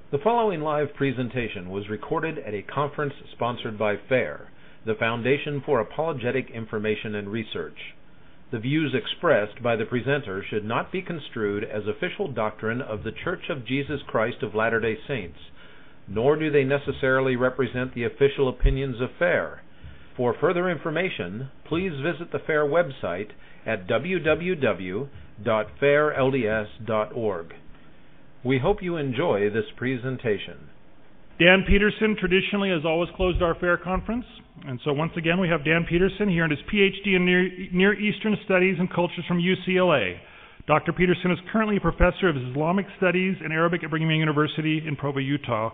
The following live presentation was recorded at a conference sponsored by FAIR, the Foundation for Apologetic Information and Research. The views expressed by the presenter should not be construed as official doctrine of The Church of Jesus Christ of Latter-day Saints, nor do they necessarily represent the official opinions of FAIR. For further information, please visit the FAIR website at www.fairlds.org. We hope you enjoy this presentation. Dan Peterson traditionally has always closed our FAIR conference, and so once again we have Dan Peterson here in his PhD in Near Eastern Studies and Cultures from UCLA. Dr. Peterson is currently a professor of Islamic Studies and Arabic at Brigham Young University in Provo, Utah.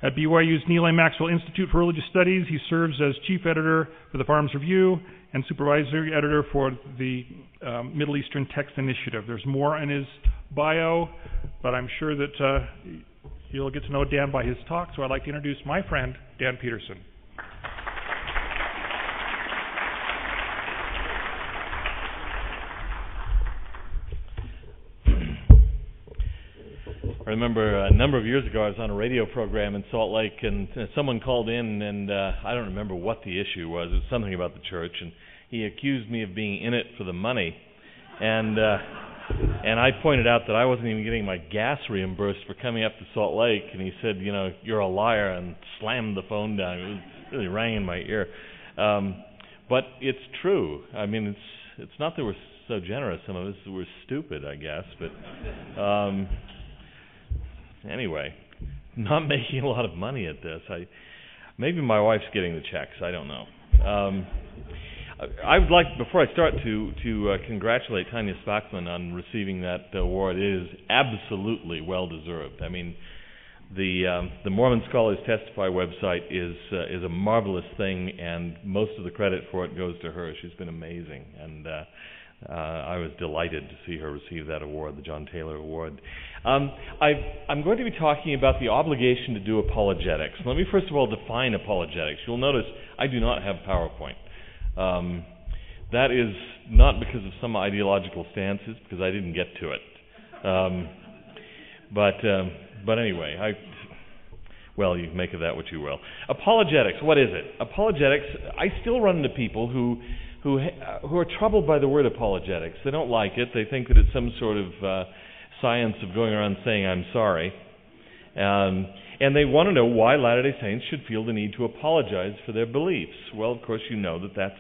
At BYU's Neal A. Maxwell Institute for Religious Studies, he serves as chief editor for the Farms Review and supervisory editor for the Middle Eastern Text Initiative. There's more in his bio, but I'm sure that you'll get to know Dan by his talk, so I'd like to introduce my friend, Dan Peterson. I remember a number of years ago I was on a radio program in Salt Lake, and someone called in, and I don't remember what the issue was. It was something about the church, and he accused me of being in it for the money, and I pointed out that I wasn't even getting my gas reimbursed for coming up to Salt Lake, and he said, you know, you're a liar, and slammed the phone down. It really rang in my ear. But it's true. I mean, it's not that we're so generous. Some of us were stupid, I guess, but anyway, not making a lot of money at this. Maybe my wife's getting the checks. I don't know. I would like, before I start, to congratulate Tanya Spackman on receiving that award. It is absolutely well deserved. I mean, the Mormon Scholars Testify website is a marvelous thing, and most of the credit for it goes to her. She's been amazing, and I was delighted to see her receive that award, the John Taylor Award. I'm going to be talking about the obligation to do apologetics. Let me first of all define apologetics. You'll notice I do not have PowerPoint. That is not because of some ideological stances, because I didn't get to it. But anyway, well, you can make of that what you will. Apologetics, what is it? Apologetics, I still run into people who are troubled by the word apologetics. They don't like it. They think that it's some sort of science of going around saying, I'm sorry. And they want to know why Latter-day Saints should feel the need to apologize for their beliefs. Well, of course, you know that that's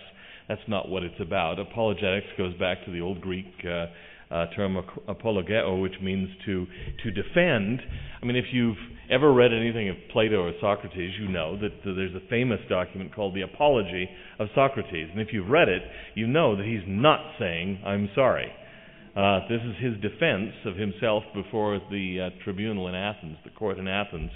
not what it's about. Apologetics goes back to the old Greek term apologeo, which means to defend. I mean, if you've ever read anything of Plato or Socrates, you know that there's a famous document called the Apology of Socrates. And if you've read it, you know that he's not saying, I'm sorry. This is his defense of himself before the tribunal in Athens, the court in Athens,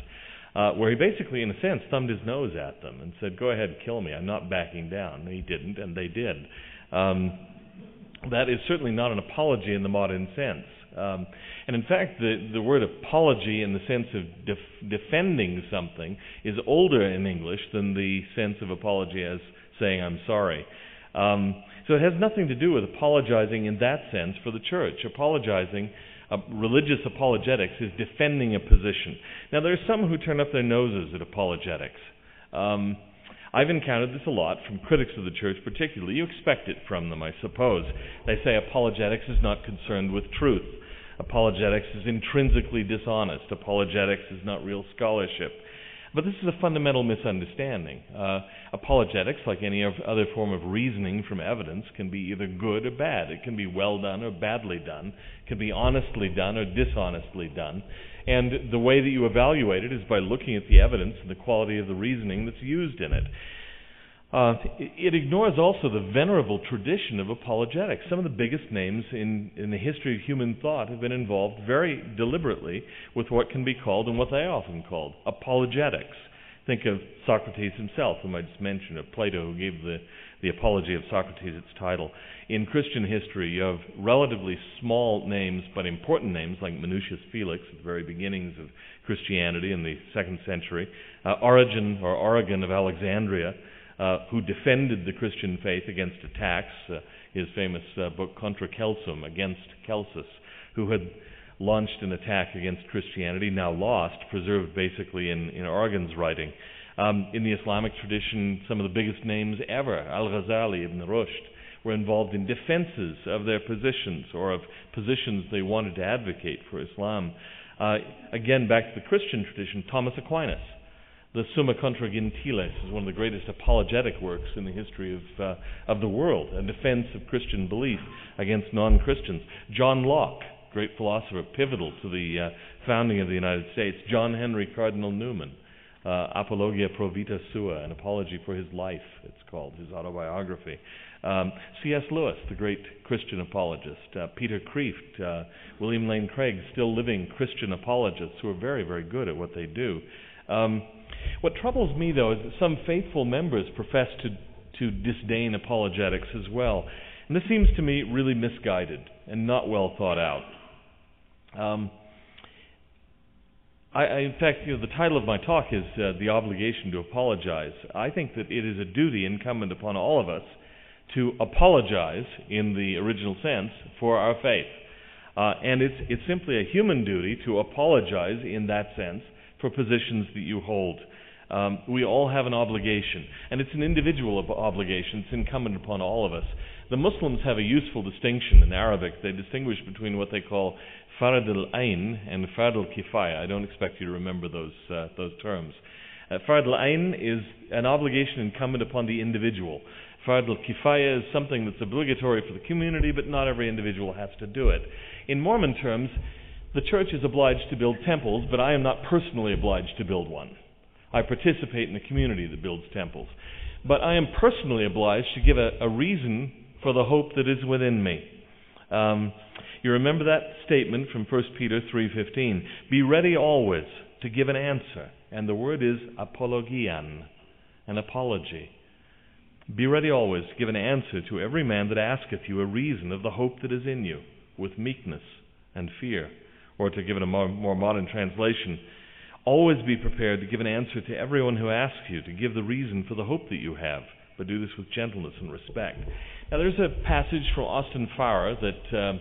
where he basically, in a sense, thumbed his nose at them and said, go ahead, kill me, I'm not backing down. And he didn't, and they did. That is certainly not an apology in the modern sense. And in fact, the word apology in the sense of defending something is older in English than the sense of apology as saying I'm sorry. So it has nothing to do with apologizing in that sense for the church. Apologizing, religious apologetics, is defending a position. Now, there are some who turn up their noses at apologetics. I've encountered this a lot from critics of the church particularly. You expect it from them, I suppose. They say apologetics is not concerned with truth. Apologetics is intrinsically dishonest. Apologetics is not real scholarship. But this is a fundamental misunderstanding. Apologetics, like any other form of reasoning from evidence, can be either good or bad. It can be well done or badly done. It can be honestly done or dishonestly done. And the way that you evaluate it is by looking at the evidence and the quality of the reasoning that's used in it. It ignores also the venerable tradition of apologetics. Some of the biggest names in the history of human thought have been involved very deliberately with what can be called, and what they often called, apologetics. Think of Socrates himself, whom I just mentioned, of Plato, who gave the Apology of Socrates its title. In Christian history, you have relatively small names, but important names, like Minucius Felix at the very beginnings of Christianity in the 2nd century, Origen of Alexandria, who defended the Christian faith against attacks, his famous book Contra Celsum, against Celsus, who had launched an attack against Christianity, now lost, preserved basically in Organ's writing. In the Islamic tradition, some of the biggest names ever, Al-Ghazali, Ibn Rushd, were involved in defenses of their positions or of positions they wanted to advocate for Islam. Again, back to the Christian tradition, Thomas Aquinas. The Summa Contra Gentiles is one of the greatest apologetic works in the history of the world, a defense of Christian belief against non-Christians. John Locke, great philosopher, pivotal to the founding of the United States. John Henry Cardinal Newman, Apologia Pro Vita Sua, an apology for his life, it's called, his autobiography. C.S. Lewis, the great Christian apologist. Peter Kreeft, William Lane Craig, still living Christian apologists who are very, very good at what they do. What troubles me, though, is that some faithful members profess to disdain apologetics as well. And this seems to me really misguided and not well thought out. In fact, the title of my talk is The Obligation to Apologize. I think that it is a duty incumbent upon all of us to apologize in the original sense for our faith. And it's simply a human duty to apologize in that sense for positions that you hold. We all have an obligation, and it's an individual obligation. It's incumbent upon all of us. The Muslims have a useful distinction in Arabic. They distinguish between what they call Fard al-Ain and Fard al-Kifaya. I don't expect you to remember those terms. Fard al-Ain is an obligation incumbent upon the individual. Fard al-Kifaya is something that's obligatory for the community, but not every individual has to do it. In Mormon terms, the church is obliged to build temples, but I am not personally obliged to build one. I participate in the community that builds temples. But I am personally obliged to give a reason for the hope that is within me. You remember that statement from 1 Peter 3:15. Be ready always to give an answer. And the word is apologian, an apology. Be ready always to give an answer to every man that asketh you a reason of the hope that is in you, with meekness and fear. Or to give it a more modern translation, always be prepared to give an answer to everyone who asks you, to give the reason for the hope that you have, but do this with gentleness and respect. Now there's a passage from Austin Farrer that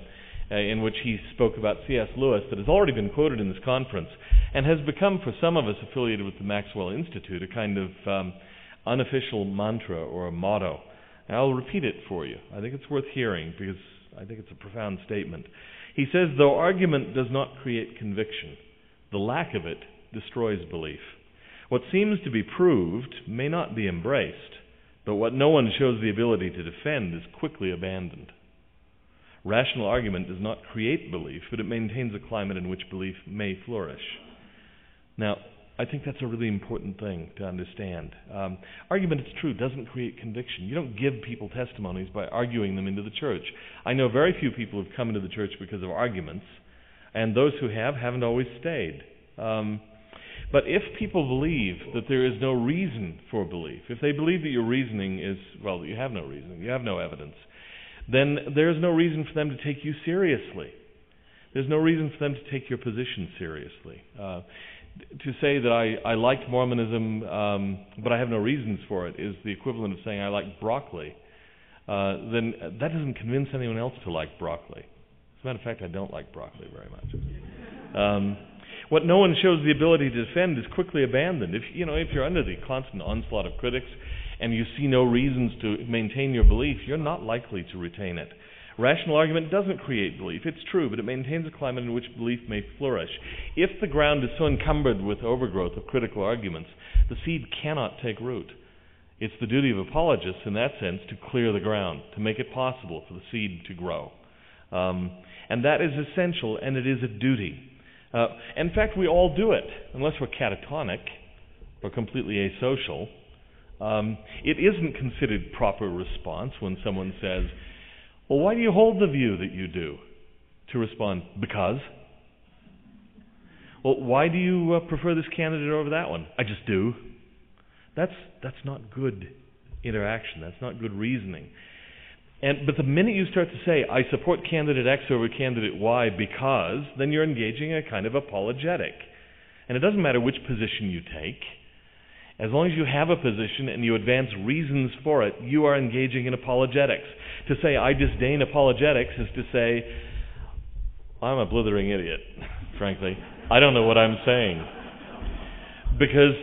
in which he spoke about C.S. Lewis that has already been quoted in this conference and has become, for some of us affiliated with the Maxwell Institute, a kind of unofficial mantra or a motto. And I'll repeat it for you. I think it's worth hearing because I think it's a profound statement. He says, though argument does not create conviction, the lack of it destroys belief. What seems to be proved may not be embraced, but what no one shows the ability to defend is quickly abandoned. Rational argument does not create belief, but it maintains a climate in which belief may flourish. Now, I think that's a really important thing to understand. Argument, it's true, doesn't create conviction. You don't give people testimonies by arguing them into the church. I know very few people who've come into the church because of arguments, and those who haven't always stayed. But if people believe that there is no reason for belief, if they believe that your reasoning is, well, you have no reasoning, you have no evidence, then there's no reason for them to take you seriously. There's no reason for them to take your position seriously. To say that I liked Mormonism, but I have no reasons for it, is the equivalent of saying I like broccoli. Then that doesn't convince anyone else to like broccoli. As a matter of fact, I don't like broccoli very much. What no one shows the ability to defend is quickly abandoned. If you're under the constant onslaught of critics and you see no reasons to maintain your belief, you're not likely to retain it. Rational argument doesn't create belief. It's true, but it maintains a climate in which belief may flourish. If the ground is so encumbered with overgrowth of critical arguments, the seed cannot take root. It's the duty of apologists, in that sense, to clear the ground, to make it possible for the seed to grow. And that is essential, and it is a duty. In fact, we all do it, unless we're catatonic or completely asocial. It isn't considered proper response when someone says, well, why do you hold the view that you do? To respond, because. Well, why do you prefer this candidate over that one? I just do. That's not good interaction. That's not good reasoning. But the minute you start to say, I support candidate X over candidate Y because, then you're engaging in a kind of apologetic. And it doesn't matter which position you take. As long as you have a position and you advance reasons for it, you are engaging in apologetics. To say, I disdain apologetics is to say, I'm a blithering idiot, frankly. I don't know what I'm saying. Because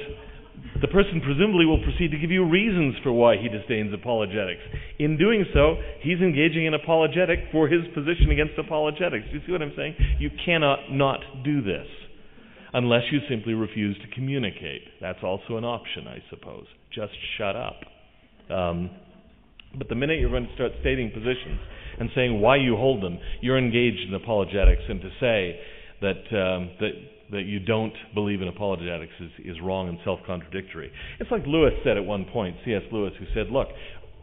the person presumably will proceed to give you reasons for why he disdains apologetics. In doing so, he's engaging in apologetic for his position against apologetics. Do you see what I'm saying? You cannot not do this unless you simply refuse to communicate. That's also an option, I suppose. Just shut up. But the minute you're going to start stating positions and saying why you hold them, you're engaged in apologetics, and to say that you don't believe in apologetics is wrong and self-contradictory. It's like Lewis said at one point, C.S. Lewis, who said, look,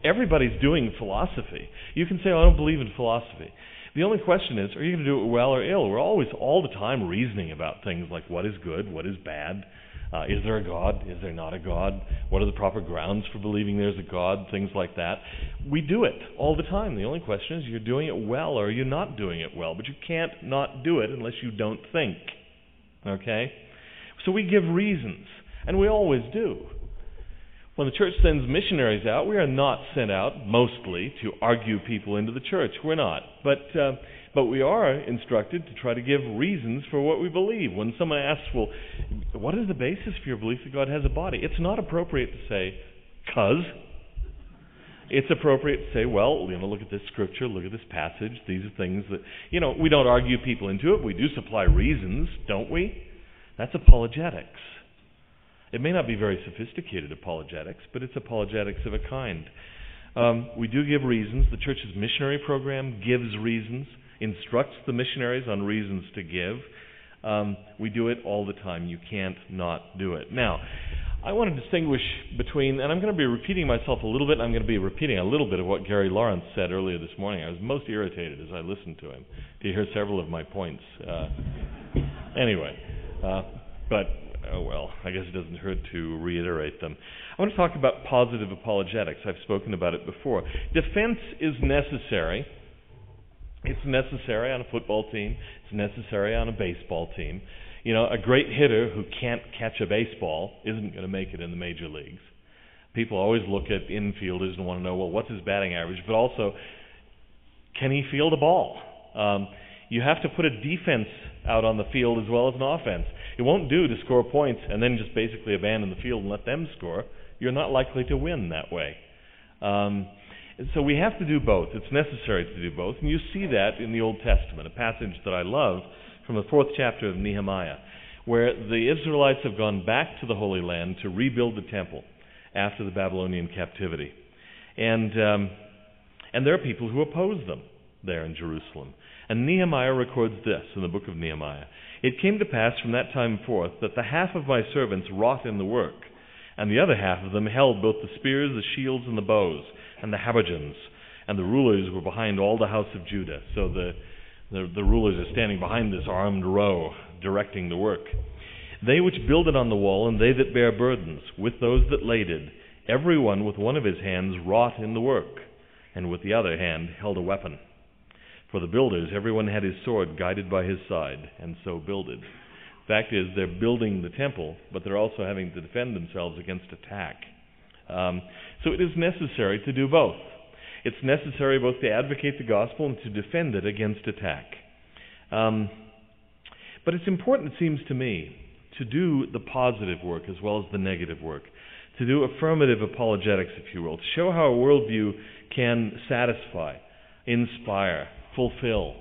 everybody's doing philosophy. You can say, I don't believe in philosophy. The only question is, are you going to do it well or ill? We're always, all the time, reasoning about things like what is good, what is bad. Is there a God? Is there not a God? What are the proper grounds for believing there's a God? Things like that. We do it all the time. The only question is, you're doing it well or are you not doing it well? But you can't not do it unless you don't think. Okay? So we give reasons, and we always do. When the church sends missionaries out, we are not sent out mostly to argue people into the church. We're not. But we are instructed to try to give reasons for what we believe. When someone asks, well, what is the basis for your belief that God has a body? It's not appropriate to say, 'cause. It's appropriate to say, well, look at this scripture, look at this passage. These are things that, we don't argue people into it. We do supply reasons, don't we? That's apologetics. It may not be very sophisticated apologetics, but it's apologetics of a kind. We do give reasons. The church's missionary program gives reasons, instructs the missionaries on reasons to give. We do it all the time. You can't not do it. Now, I want to distinguish between, and I'm going to be repeating myself a little bit, I'm going to be repeating a little bit of what Gary Lawrence said earlier this morning. I was most irritated as I listened to him to hear several of my points. But I guess it doesn't hurt to reiterate them. I want to talk about positive apologetics. I've spoken about it before. Defense is necessary. It's necessary on a football team. It's necessary on a baseball team. A great hitter who can't catch a baseball isn't going to make it in the major leagues. People always look at infielders and want to know, well, what's his batting average? But also, can he field a ball? You have to put a defense out on the field as well as an offense. It won't do to score points and then just basically abandon the field and let them score. You're not likely to win that way. So we have to do both. It's necessary to do both. And you see that in the Old Testament, a passage that I love from the 4th chapter of Nehemiah, where the Israelites have gone back to the Holy Land to rebuild the temple after the Babylonian captivity. And there are people who oppose them there in Jerusalem. And Nehemiah records this in the book of Nehemiah. It came to pass from that time forth that the half of my servants wrought in the work, and the other half of them held both the spears, the shields, and the bows, and the habergeons, and the rulers were behind all the house of Judah. So the rulers are standing behind this armed row, directing the work. They which builded on the wall, and they that bare burdens, with those that laded, every one with one of his hands wrought in the work, and with the other hand held a weapon. For the builders, everyone had his sword guided by his side, and so builded. Fact is, they're building the temple, but they're also having to defend themselves against attack. So it is necessary to do both. It's necessary both to advocate the gospel and to defend it against attack. But it's important, it seems to me, to do the positive work as well as the negative work, to do affirmative apologetics, if you will, to show how a worldview can satisfy, inspire, fulfill.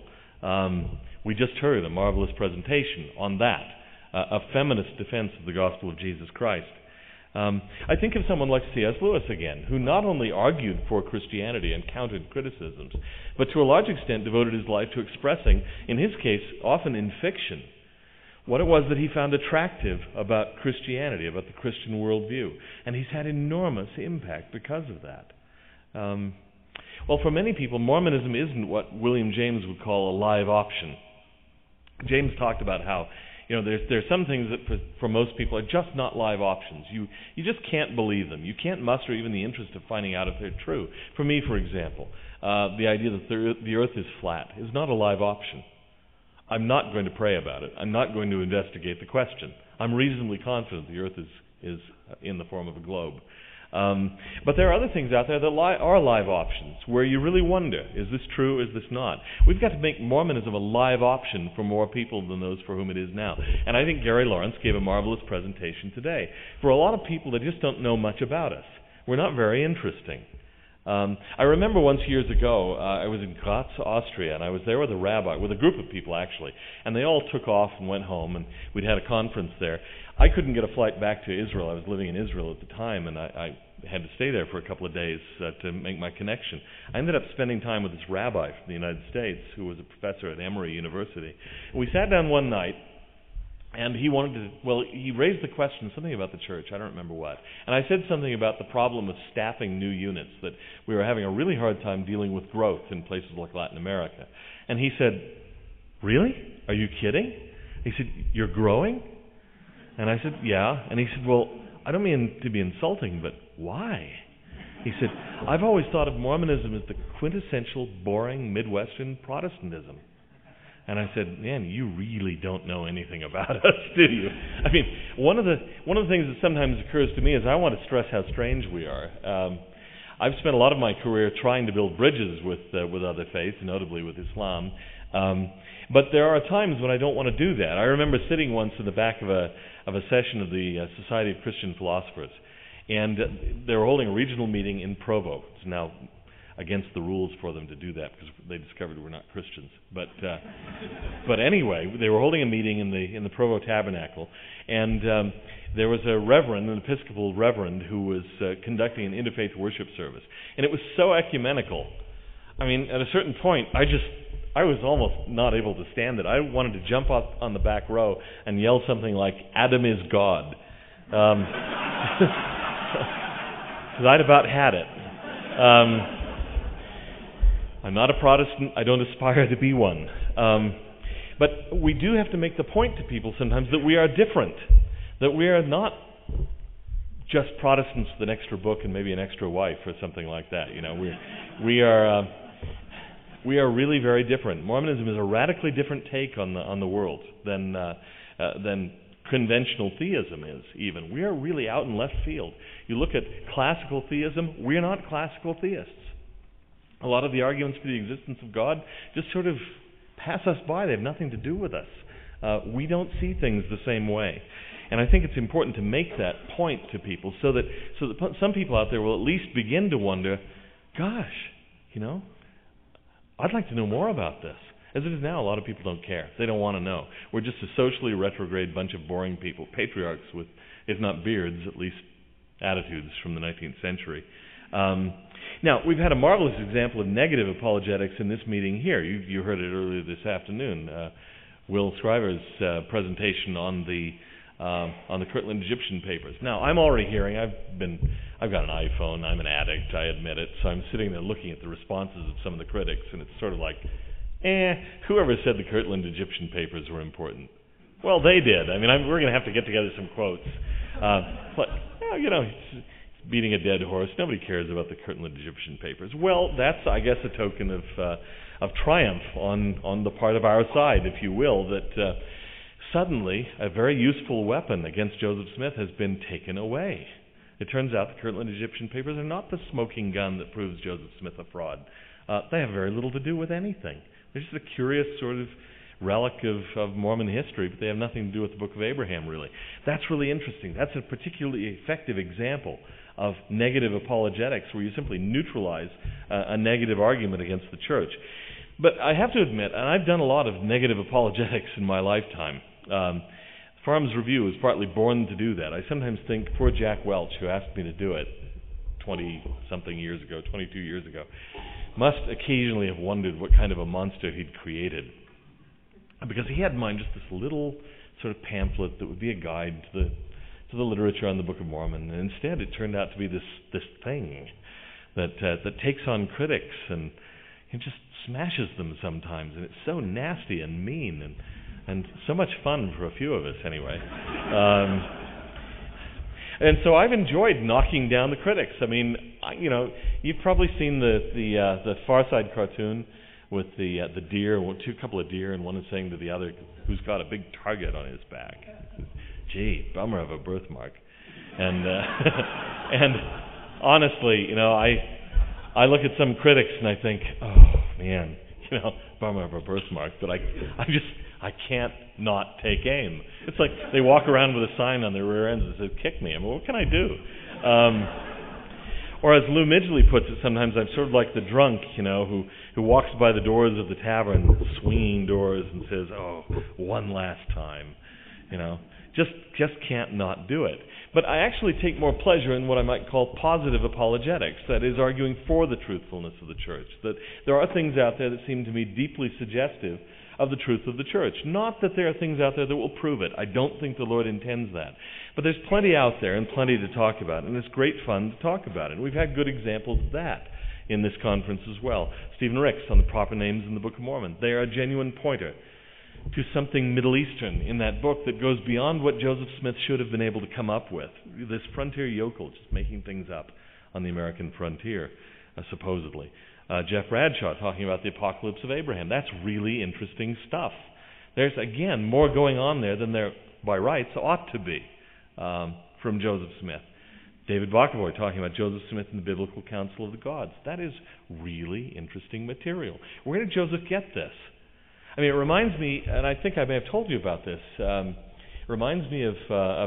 We just heard a marvelous presentation on that, a feminist defense of the gospel of Jesus Christ. I think of someone like C.S. Lewis again, who not only argued for Christianity and countered criticisms, but to a large extent devoted his life to expressing, in his case, often in fiction, what it was that he found attractive about Christianity, about the Christian worldview. And he's had enormous impact because of that. Well, for many people, Mormonism isn't what William James would call a live option. James talked about how there's some things that for most people are just not live options. You just can't believe them. You can't muster even the interest of finding out if they're true. For me, for example, the idea that the earth is flat is not a live option. I'm not going to pray about it. I'm not going to investigate the question. I'm reasonably confident the earth is in the form of a globe. But there are other things out there that are live options, where you really wonder, is this true, is this not? We've got to make Mormonism a live option for more people than those for whom it is now. And I think Gary Lawrence gave a marvelous presentation today. For a lot of people that just don't know much about us, we're not very interesting. I remember once years ago, I was in Graz, Austria, and I was there with a group of people actually, and they all took off and went home, and we'd had a conference there. I couldn't get a flight back to Israel. I was living in Israel at the time, and I had to stay there for a couple of days to make my connection. I ended up spending time with this rabbi from the United States who was a professor at Emory University. And we sat down one night, and he raised the question, something about the church, I don't remember what. And I said something about the problem of staffing new units, that we were having a really hard time dealing with growth in places like Latin America. And he said, "Really? Are you kidding?" He said, "You're growing?" And I said, "Yeah." And he said, "Well, I don't mean to be insulting, but why?" He said, "I've always thought of Mormonism as the quintessential boring Midwestern Protestantism." And I said, "Man, you really don't know anything about us, do you?" I mean, one of the things that sometimes occurs to me is I want to stress how strange we are. I've spent a lot of my career trying to build bridges with other faiths, notably with Islam. But there are times when I don't want to do that. I remember sitting once in the back of a session of the Society of Christian Philosophers, and they were holding a regional meeting in Provo. It's now against the rules for them to do that because they discovered we're not Christians. But anyway, they were holding a meeting in the Provo Tabernacle, and there was a reverend, an Episcopal reverend, who was conducting an interfaith worship service, and it was so ecumenical. I mean, at a certain point, I was almost not able to stand it. I wanted to jump up on the back row and yell something like, "Adam is God," because I'd about had it. I'm not a Protestant. I don't aspire to be one. But we do have to make the point to people sometimes that we are different, that we are not just Protestants with an extra book and maybe an extra wife or something like that. You know, we are really very different. Mormonism is a radically different take on the world than conventional theism is. Even we are really out in left field. You look at classical theism; we're not classical theists. A lot of the arguments for the existence of God just sort of pass us by. They have nothing to do with us. We don't see things the same way. And I think it's important to make that point to people so that some people out there will at least begin to wonder, gosh, you know, I'd like to know more about this. As it is now, a lot of people don't care. They don't want to know. We're just a socially retrograde bunch of boring people, patriarchs with, if not beards, at least attitudes from the 19th century. Now, we've had a marvelous example of negative apologetics in this meeting here. You heard it earlier this afternoon. Will Scriver's presentation on the Kirtland Egyptian papers. Now, I'm already hearing. I've got an iPhone. I'm an addict. I admit it. So I'm sitting there looking at the responses of some of the critics, and it's sort of like, whoever said the Kirtland Egyptian papers were important? Well, they did. I mean, we're going to have to get together some quotes. But you know, it's beating a dead horse. Nobody cares about the Kirtland Egyptian papers. Well, that's, I guess, a token of triumph on the part of our side, if you will, that suddenly a very useful weapon against Joseph Smith has been taken away. It turns out the Kirtland Egyptian papers are not the smoking gun that proves Joseph Smith a fraud. They have very little to do with anything. They're just a curious sort of relic of Mormon history, but they have nothing to do with the Book of Abraham, really. That's really interesting. That's a particularly effective example of negative apologetics, where you simply neutralize a negative argument against the church. But I have to admit, and I've done a lot of negative apologetics in my lifetime. Farms Review was partly born to do that. I sometimes think poor Jack Welch, who asked me to do it 22 years ago, must occasionally have wondered what kind of a monster he'd created. Because he had in mind just this little sort of pamphlet that would be a guide to the literature on the Book of Mormon. And instead it turned out to be this thing that takes on critics and it just smashes them sometimes. And it's so nasty and mean and so much fun for a few of us anyway. And so I've enjoyed knocking down the critics. I mean, you've probably seen the Far Side cartoon with the deer, couple of deer, and one is saying to the other, who's got a big target on his back, "Gee, bummer of a birthmark." And honestly, I look at some critics and I think, oh man, bummer of a birthmark, but I can't not take aim. It's like they walk around with a sign on their rear ends that says, "Kick me." I mean, what can I do? Or as Lou Midgley puts it, sometimes I'm sort of like the drunk, who walks by the doors of the tavern, swinging doors, and says, "Oh, one last time," just can't not do it. But I actually take more pleasure in what I might call positive apologetics, that is, arguing for the truthfulness of the church, that there are things out there that seem to me deeply suggestive of the truth of the church. Not that there are things out there that will prove it. I don't think the Lord intends that. But there's plenty out there and plenty to talk about, and it's great fun to talk about it. And we've had good examples of that in this conference as well. Stephen Ricks on the proper names in the Book of Mormon. They are a genuine pointer to something Middle Eastern in that book that goes beyond what Joseph Smith should have been able to come up with. This frontier yokel just making things up on the American frontier, supposedly. Jeff Bradshaw talking about the apocalypse of Abraham. That's really interesting stuff. There's, again, more going on there than there, by rights, ought to be from Joseph Smith. David Bockavoy talking about Joseph Smith and the Biblical Council of the Gods. That is really interesting material. Where did Joseph get this? I mean, it reminds me, and I think I may have told you about this, it reminds me of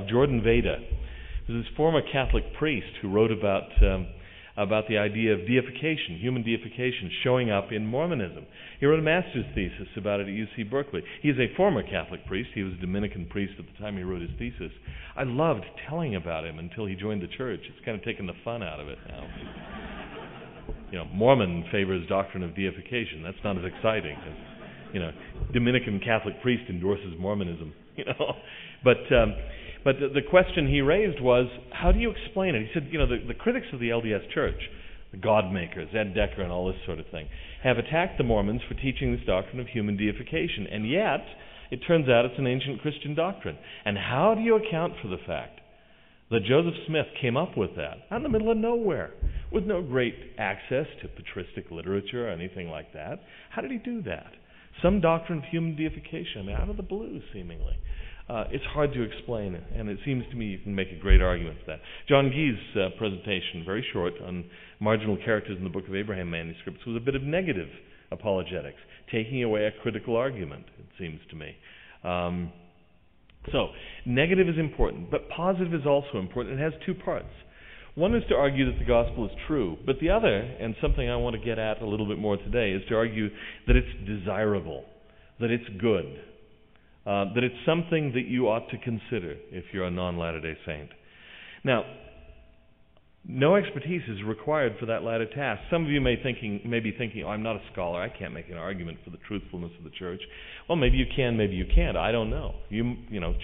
Jordan Veda. There's this former Catholic priest who wrote about the idea of deification, human deification, showing up in Mormonism. He wrote a master's thesis about it at UC Berkeley. He's a former Catholic priest. He was a Dominican priest at the time he wrote his thesis. I loved telling about him until he joined the church. It's kind of taken the fun out of it now. Mormon favors doctrine of deification. That's not as exciting as Dominican Catholic priest endorses Mormonism, But the question he raised was, how do you explain it? He said, the critics of the LDS Church, the God makers, Ed Decker and all this sort of thing, have attacked the Mormons for teaching this doctrine of human deification. And yet, it turns out it's an ancient Christian doctrine. And how do you account for the fact that Joseph Smith came up with that out in the middle of nowhere, with no great access to patristic literature or anything like that? How did he do that? Some doctrine of human deification, out of the blue, seemingly. It's hard to explain, and it seems to me you can make a great argument for that. John Gee's presentation, very short, on marginal characters in the Book of Abraham manuscripts, was a bit of negative apologetics, taking away a critical argument, it seems to me. So, negative is important, but positive is also important. It has two parts. One is to argue that the gospel is true, but the other, and something I want to get at a little bit more today, is to argue that it's desirable, that it's good, that it's something that you ought to consider if you're a non-Latter-day Saint. Now, no expertise is required for that latter task. Some of you may be thinking, I'm not a scholar, I can't make an argument for the truthfulness of the church. Well, maybe you can, maybe you can't. I don't know.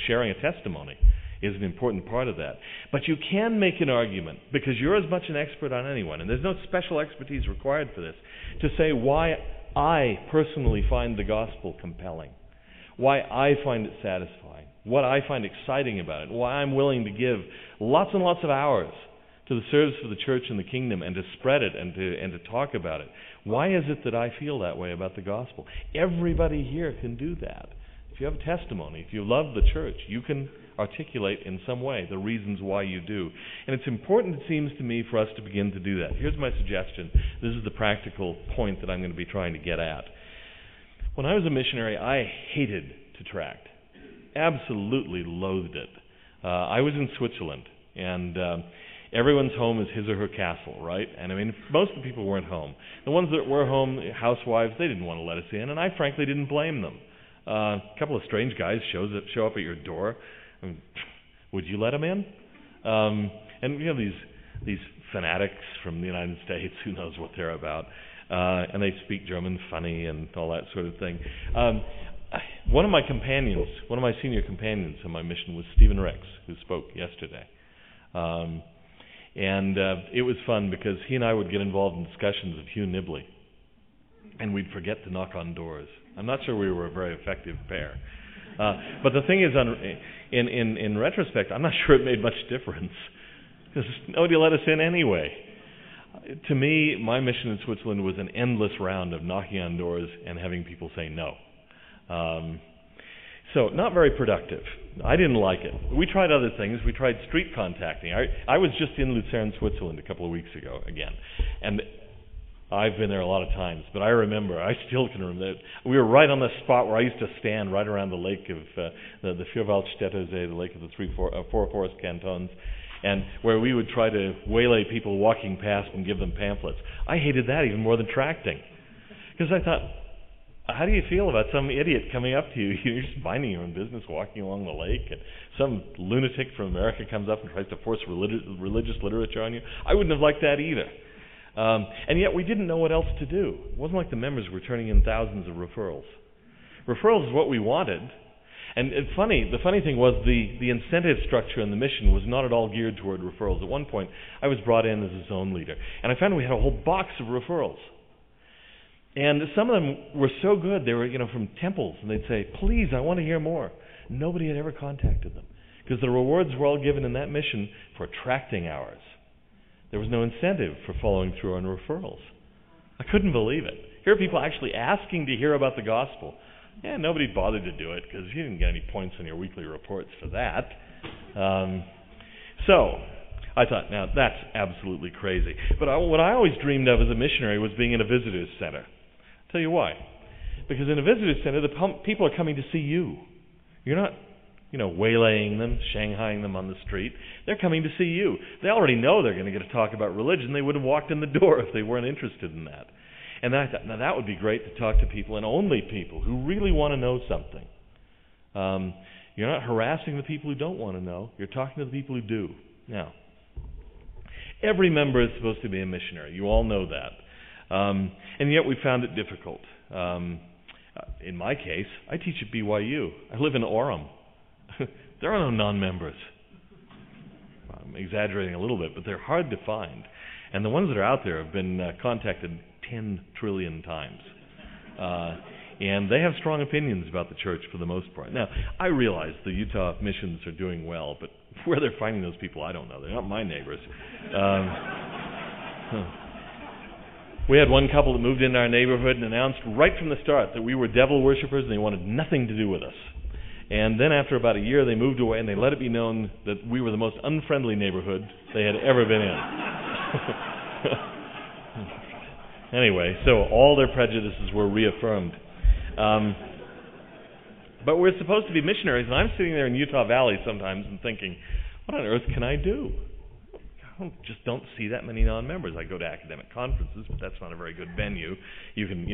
Sharing a testimony is an important part of that. But you can make an argument, because you're as much an expert on anyone, and there's no special expertise required for this, to say why I personally find the gospel compelling, why I find it satisfying, what I find exciting about it, why I'm willing to give lots and lots of hours to the service of the church and the kingdom and to spread it and to talk about it. Why is it that I feel that way about the gospel? Everybody here can do that. If you have a testimony, if you love the church, you can articulate in some way the reasons why you do. And it's important, it seems to me, for us to begin to do that. Here's my suggestion. This is the practical point that I'm going to be trying to get at. When I was a missionary, I hated to tract. Absolutely loathed it. I was in Switzerland, and everyone's home is his or her castle, right? And I mean, most of the people weren't home. The ones that were home, housewives, they didn't want to let us in, and I frankly didn't blame them. A couple of strange guys show up at your door. I mean, would you let them in? And these fanatics from the United States, who knows what they're about, and they speak German funny and all that sort of thing. One of my senior companions on my mission was Stephen Ricks, who spoke yesterday. And it was fun because he and I would get involved in discussions of Hugh Nibley, and we'd forget to knock on doors. I'm not sure we were a very effective pair. But the thing is, in retrospect, I'm not sure it made much difference, because nobody let us in anyway. To me, my mission in Switzerland was an endless round of knocking on doors and having people say no. So, not very productive. I didn't like it. We tried other things. We tried street contacting. I was just in Lucerne, Switzerland a couple of weeks ago again. And I've been there a lot of times, but I still can remember, we were right on the spot where I used to stand right around the lake of the Vierwaldstättersee, the lake of the four forest cantons, and where we would try to waylay people walking past and give them pamphlets. I hated that even more than tracting, because I thought, how do you feel about some idiot coming up to you? You're just minding your own business, walking along the lake, and some lunatic from America comes up and tries to force religious literature on you? I wouldn't have liked that either. And yet we didn't know what else to do. It wasn't like the members were turning in thousands of referrals. Referrals is what we wanted. And the funny thing was the incentive structure in the mission was not at all geared toward referrals. At one point, I was brought in as a zone leader, and I found we had a whole box of referrals. And some of them were so good, they were from temples, and they'd say, please, I want to hear more. Nobody had ever contacted them, because the rewards were all given in that mission for tracting hours. There was no incentive for following through on referrals. I couldn't believe it. Here are people actually asking to hear about the gospel. Yeah, nobody bothered to do it, because you didn't get any points on your weekly reports for that. So I thought, now that's absolutely crazy. But what I always dreamed of as a missionary was being in a visitor's center. I'll tell you why. Because in a visitor's center, the people are coming to see you. You're not, waylaying them, shanghaiing them on the street. They're coming to see you. They already know they're going to get to talk about religion. They would have walked in the door if they weren't interested in that. And I thought, now that would be great to talk to people, and only people who really want to know something. You're not harassing the people who don't want to know. You're talking to the people who do. Now, every member is supposed to be a missionary. You all know that. And yet we found it difficult. In my case, I teach at BYU. I live in Orem. There are no non-members. I'm exaggerating a little bit, but they're hard to find. And the ones that are out there have been contacted 10 trillion times. And they have strong opinions about the church for the most part. Now, I realize the Utah missions are doing well, but where they're finding those people, I don't know. They're not my neighbors. We had one couple that moved into our neighborhood and announced right from the start that we were devil worshippers and they wanted nothing to do with us. And then after about a year, they moved away and they let it be known that we were the most unfriendly neighborhood they had ever been in. Anyway, so all their prejudices were reaffirmed. But we're supposed to be missionaries, and I'm sitting there in Utah Valley sometimes and thinking, what on earth can I do? I just don't see that many non-members. I go to academic conferences, but that's not a very good venue. You can,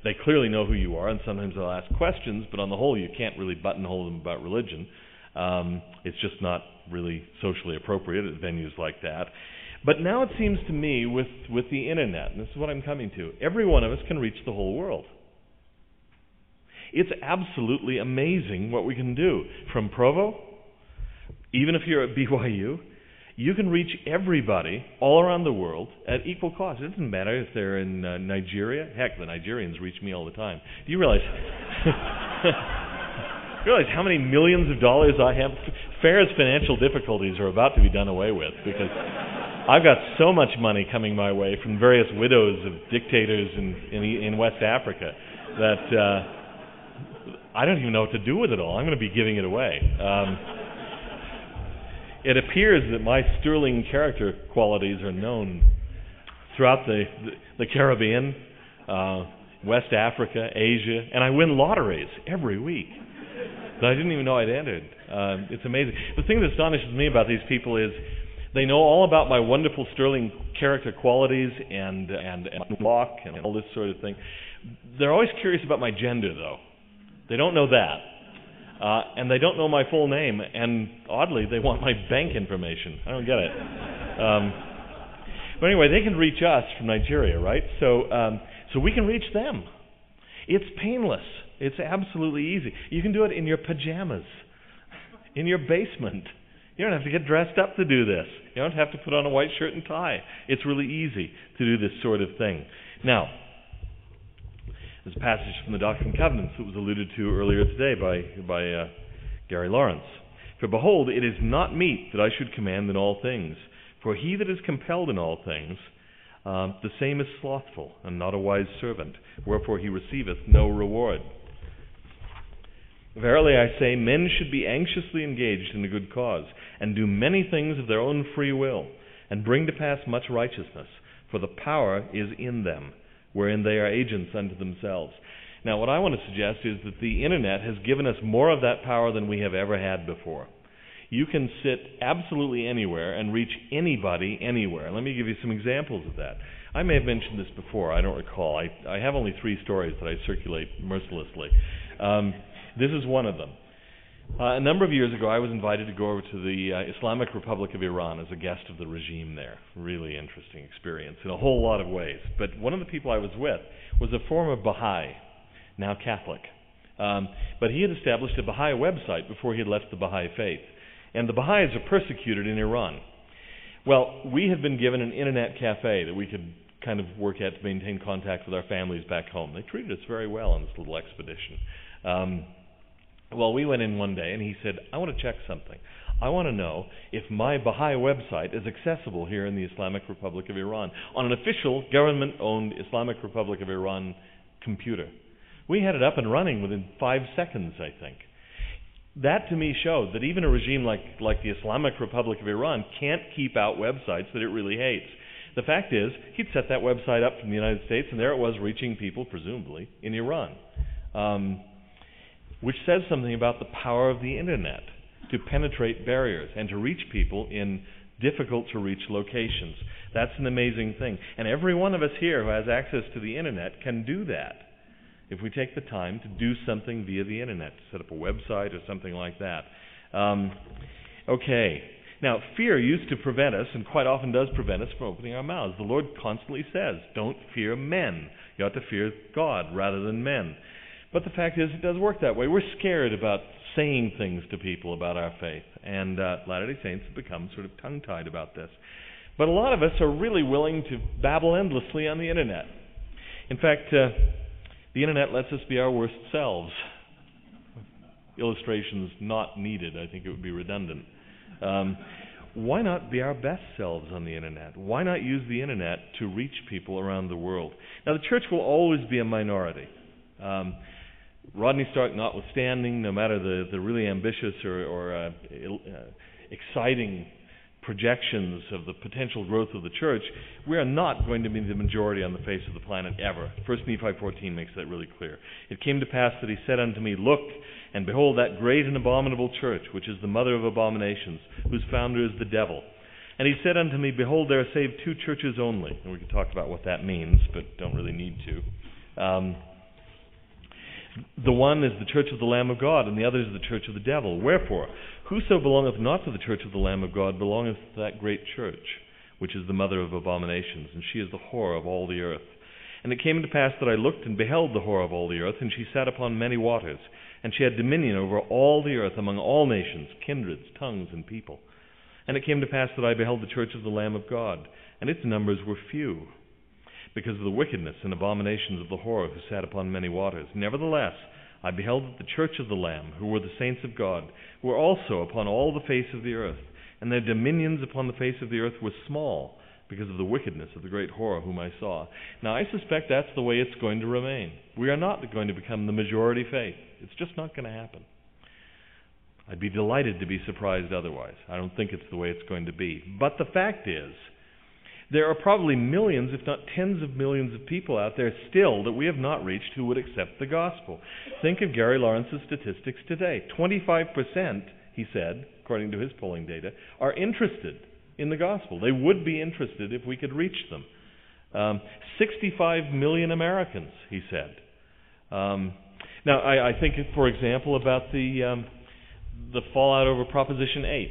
they clearly know who you are, and sometimes they'll ask questions, but on the whole, you can't really buttonhole them about religion. It's just not really socially appropriate at venues like that. But now it seems to me with the internet, and this is what I'm coming to, every one of us can reach the whole world. It's absolutely amazing what we can do. From Provo, even if you're at BYU, you can reach everybody all around the world at equal cost. It doesn't matter if they're in Nigeria. Heck, the Nigerians reach me all the time. Do you realize how many millions of dollars I have? Fair's financial difficulties are about to be done away with because I've got so much money coming my way from various widows of dictators in West Africa that I don't even know what to do with it all. I'm going to be giving it away. It appears that my sterling character qualities are known throughout the Caribbean, West Africa, Asia, and I win lotteries every week that I didn't even know I'd entered. It's amazing. The thing that astonishes me about these people is they know all about my wonderful sterling character qualities and luck and all this sort of thing. They're always curious about my gender, though. They don't know that. And they don't know my full name, and oddly, they want my bank information. I don't get it. But anyway, they can reach us from Nigeria, right? So we can reach them. It's painless. It's absolutely easy. You can do it in your pajamas, in your basement. You don't have to get dressed up to do this. You don't have to put on a white shirt and tie. It's really easy to do this sort of thing. Now, there's a passage from the Doctrine and Covenants that was alluded to earlier today by Gary Lawrence. For behold, it is not meet that I should command in all things. For he that is compelled in all things, the same is slothful, and not a wise servant. Wherefore he receiveth no reward. Verily I say, men should be anxiously engaged in a good cause, and do many things of their own free will, and bring to pass much righteousness, for the power is in them, wherein they are agents unto themselves. Now, what I want to suggest is that the internet has given us more of that power than we have ever had before. You can sit absolutely anywhere and reach anybody anywhere. Let me give you some examples of that. I may have mentioned this before, I don't recall. I have only 3 stories that I circulate mercilessly. This is one of them. A number of years ago, I was invited to go over to the Islamic Republic of Iran as a guest of the regime there. Really interesting experience in a whole lot of ways. But one of the people I was with was a former Baha'i, now Catholic. But he had established a Baha'i website before he had left the Baha'i faith. And the Baha'is are persecuted in Iran. Well, we had been given an internet cafe that we could kind of work at to maintain contact with our families back home. They treated us very well on this little expedition. Well, we went in one day and he said, I want to check something. I want to know if my Baha'i website is accessible here in the Islamic Republic of Iran on an official government-owned Islamic Republic of Iran computer. We had it up and running within 5 seconds, I think. That to me showed that even a regime like the Islamic Republic of Iran can't keep out websites that it really hates. The fact is, he'd set that website up from the United States, and there it was reaching people, presumably, in Iran. Which says something about the power of the internet to penetrate barriers and to reach people in difficult-to-reach locations. That's an amazing thing. And every one of us here who has access to the internet can do that if we take the time to do something via the internet, to set up a website or something like that. Okay. Now, fear used to prevent us, and quite often does prevent us, from opening our mouths. The Lord constantly says, don't fear men. You ought to fear God rather than men. But the fact is, it does work that way. We're scared about saying things to people about our faith, and Latter-day Saints have become sort of tongue-tied about this. But a lot of us are really willing to babble endlessly on the internet. In fact, the internet lets us be our worst selves. Illustrations not needed. I think it would be redundant. Why not be our best selves on the internet? Why not use the internet to reach people around the world? Now, the church will always be a minority. Rodney Stark notwithstanding, no matter the really ambitious or exciting projections of the potential growth of the church, we are not going to be the majority on the face of the planet ever. 1 Nephi 14 makes that really clear. It came to pass that he said unto me, Look, and behold that great and abominable church, which is the mother of abominations, whose founder is the devil. And he said unto me, Behold, there are saved 2 churches only. And we can talk about what that means, but don't really need to. The one is the church of the Lamb of God, and the other is the church of the devil. Wherefore, whoso belongeth not to the church of the Lamb of God belongeth to that great church, which is the mother of abominations, and she is the whore of all the earth. And it came to pass that I looked and beheld the whore of all the earth, and she sat upon many waters, and she had dominion over all the earth among all nations, kindreds, tongues, and people. And it came to pass that I beheld the church of the Lamb of God, and its numbers were few, because of the wickedness and abominations of the whore who sat upon many waters. Nevertheless, I beheld that the church of the Lamb, who were the saints of God, were also upon all the face of the earth, and their dominions upon the face of the earth were small, because of the wickedness of the great whore whom I saw. Now, I suspect that's the way it's going to remain. We are not going to become the majority faith. It's just not going to happen. I'd be delighted to be surprised otherwise. I don't think it's the way it's going to be. But the fact is, there are probably millions, if not tens of millions of people out there still that we have not reached who would accept the gospel. Think of Gary Lawrence's statistics today. 25%, he said, according to his polling data, are interested in the gospel. They would be interested if we could reach them. 65 million Americans, he said. Now, I think, for example, about the fallout over Proposition 8.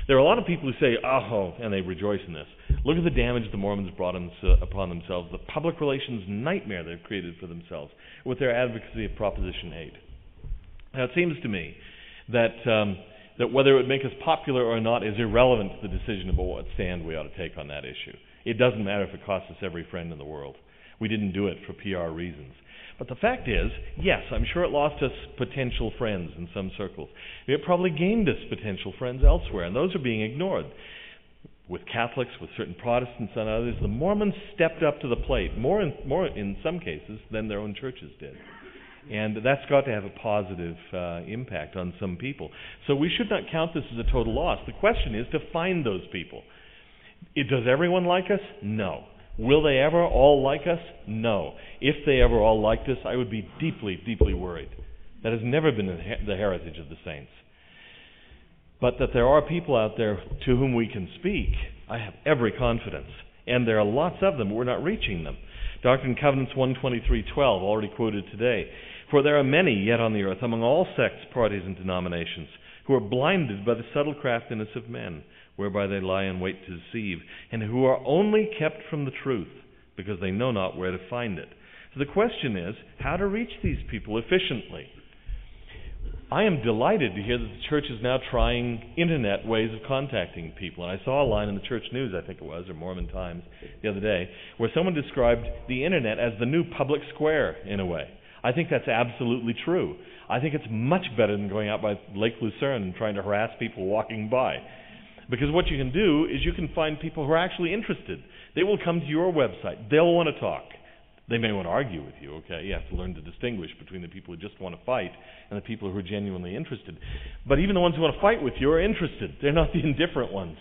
There are a lot of people who say, oh, and they rejoice in this. Look at the damage the Mormons brought upon themselves, the public relations nightmare they've created for themselves with their advocacy of Proposition 8. Now, it seems to me that whether it would make us popular or not is irrelevant to the decision about what stand we ought to take on that issue. It doesn't matter if it costs us every friend in the world. We didn't do it for PR reasons. But the fact is, yes, I'm sure it lost us potential friends in some circles. It probably gained us potential friends elsewhere, and those are being ignored. With Catholics, with certain Protestants and others, the Mormons stepped up to the plate, more in some cases than their own churches did. And that's got to have a positive impact on some people. So we should not count this as a total loss. The question is to find those people. Does everyone like us? No. Will they ever all like us? No. If they ever all liked us, I would be deeply, deeply worried. That has never been the heritage of the saints. But that there are people out there to whom we can speak, I have every confidence. And there are lots of them, but we're not reaching them. Doctrine and Covenants 123:12, already quoted today. For there are many yet on the earth, among all sects, parties, and denominations, who are blinded by the subtle craftiness of men, whereby they lie in wait to deceive, and who are only kept from the truth, because they know not where to find it. So the question is, how to reach these people efficiently? I am delighted to hear that the church is now trying internet ways of contacting people. And I saw a line in the Church News, I think it was, or Mormon Times, the other day, where someone described the internet as the new public square, in a way. I think that's absolutely true. I think it's much better than going out by Lake Lucerne and trying to harass people walking by. Because what you can do is you can find people who are actually interested. They will come to your website. They'll want to talk. They may want to argue with you, okay? You have to learn to distinguish between the people who just want to fight and the people who are genuinely interested. But even the ones who want to fight with you are interested. They're not the indifferent ones.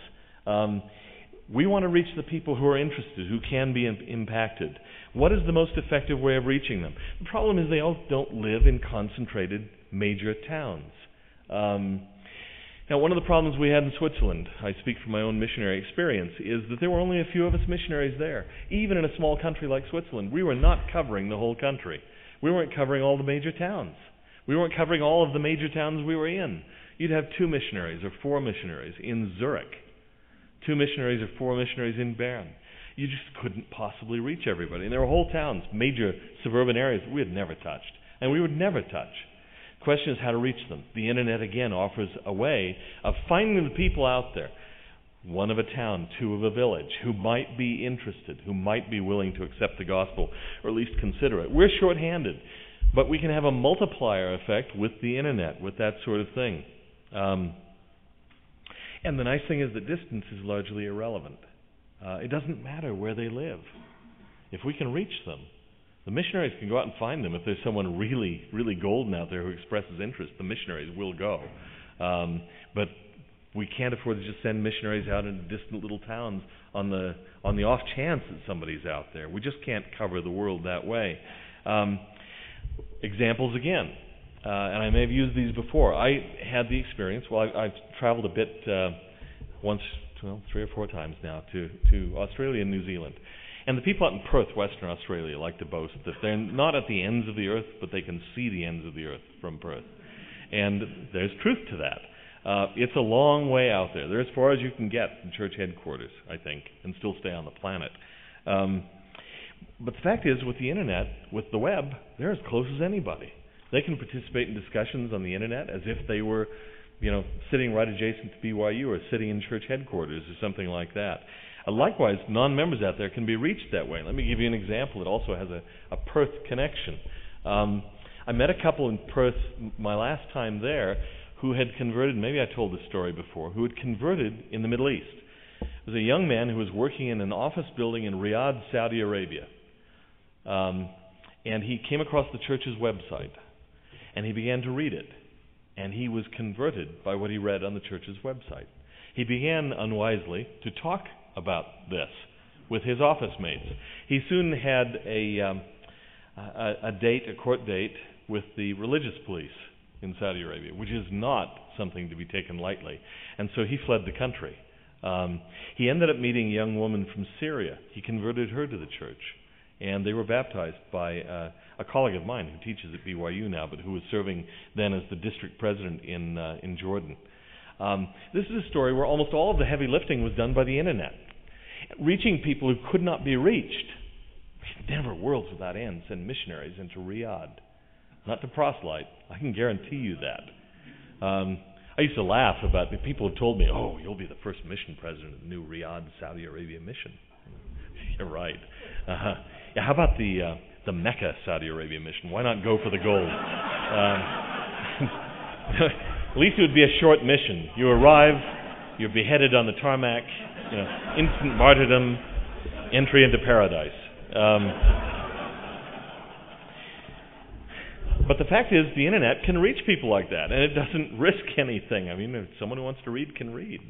We want to reach the people who are interested, who can be impacted. What is the most effective way of reaching them? The problem is they all don't live in concentrated major towns. Now, one of the problems we had in Switzerland, I speak from my own missionary experience, is that there were only a few of us missionaries there. Even in a small country like Switzerland, we were not covering the whole country. We weren't covering all the major towns. We weren't covering all of the major towns we were in. You'd have 2 missionaries or 4 missionaries in Zurich, 2 missionaries or 4 missionaries in Bern. You just couldn't possibly reach everybody. And there were whole towns, major suburban areas that we had never touched, and we would never touch. The question is how to reach them. The internet, again, offers a way of finding the people out there, 1 of a town, 2 of a village, who might be interested, who might be willing to accept the gospel, or at least consider it. We're short-handed, but we can have a multiplier effect with the internet, with that sort of thing. And the nice thing is that distance is largely irrelevant. It doesn't matter where they live. If we can reach them, the missionaries can go out and find them. If there's someone really, really golden out there who expresses interest, the missionaries will go. But we can't afford to just send missionaries out into distant little towns on the off chance that somebody's out there. We just can't cover the world that way. Examples again, and I may have used these before. I had the experience, I've traveled a bit once, 3 or 4 times now to Australia and New Zealand. And the people out in Perth, Western Australia, like to boast that they're not at the ends of the earth, but they can see the ends of the earth from Perth. And there's truth to that. It's a long way out there. They're as far as you can get from church headquarters, I think, and still stay on the planet. But the fact is, with the internet, with the web, they're as close as anybody. They can participate in discussions on the internet as if they were, sitting right adjacent to BYU or sitting in church headquarters or something like that. Likewise, non-members out there can be reached that way. Let me give you an example that also has a Perth connection. I met a couple in Perth my last time there who had converted, maybe I told this story before, who had converted in the Middle East. It was a young man who was working in an office building in Riyadh, Saudi Arabia. And he came across the church's website, and he began to read it. And he was converted by what he read on the church's website. He began, unwisely, to talk about this with his office mates. He soon had a court date with the religious police in Saudi Arabia, which is not something to be taken lightly. And so he fled the country. He ended up meeting a young woman from Syria. He converted her to the church, and they were baptized by a colleague of mine who teaches at BYU now, but who was serving then as the district president in Jordan. This is a story where almost all of the heavy lifting was done by the internet. Reaching people who could not be reached. Never, worlds without end, send missionaries into Riyadh. Not to proselyte, I can guarantee you that. I used to laugh about the people who told me, "Oh, you'll be the first mission president of the new Riyadh, Saudi Arabia mission." You're right. How about the Mecca, Saudi Arabia mission? Why not go for the gold? At least it would be a short mission. You arrive, you're beheaded on the tarmac, instant martyrdom, entry into paradise. But the fact is, the internet can reach people like that, and it doesn't risk anything. I mean, if someone who wants to read can read.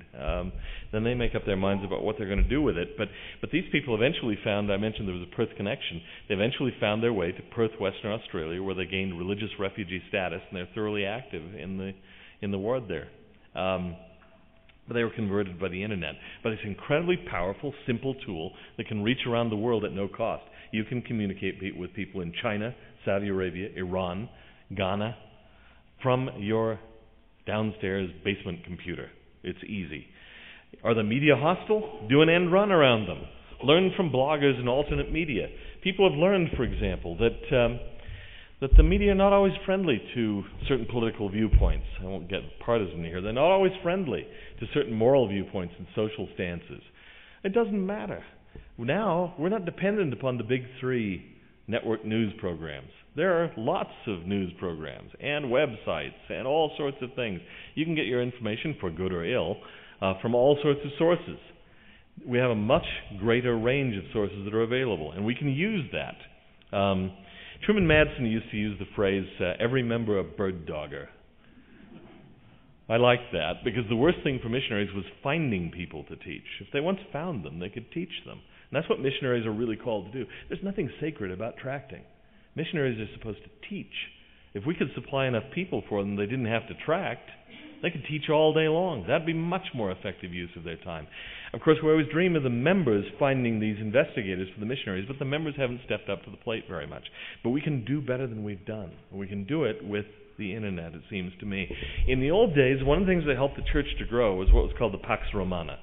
Then they make up their minds about what they're going to do with it. But these people eventually found, I mentioned there was a Perth connection, they eventually found their way to Perth, Western Australia, where they gained religious refugee status, and they're thoroughly active in the ward there. But they were converted by the internet, by this incredibly powerful, simple tool that can reach around the world at no cost. You can communicate with people in China, Saudi Arabia, Iran, Ghana, from your downstairs basement computer. It's easy. Are the media hostile? Do an end run around them. Learn from bloggers and alternate media. People have learned, for example, that the media are not always friendly to certain political viewpoints. I won't get partisan here. They're not always friendly to certain moral viewpoints and social stances. It doesn't matter. Now, we're not dependent upon the big three network news programs. There are lots of news programs and websites and all sorts of things. You can get your information, for good or ill, from all sorts of sources. We have a much greater range of sources that are available, and we can use that. Truman Madsen used to use the phrase, every member a bird dogger. I liked that, because the worst thing for missionaries was finding people to teach. If they once found them, they could teach them. And that's what missionaries are really called to do. There's nothing sacred about tracting. Missionaries are supposed to teach. If we could supply enough people for them they didn't have to tract, they could teach all day long. That'd be much more effective use of their time. Of course, we always dream of the members finding these investigators for the missionaries, but the members haven't stepped up to the plate very much. But we can do better than we've done. We can do it with the internet, it seems to me. In the old days, one of the things that helped the church to grow was what was called the Pax Romana.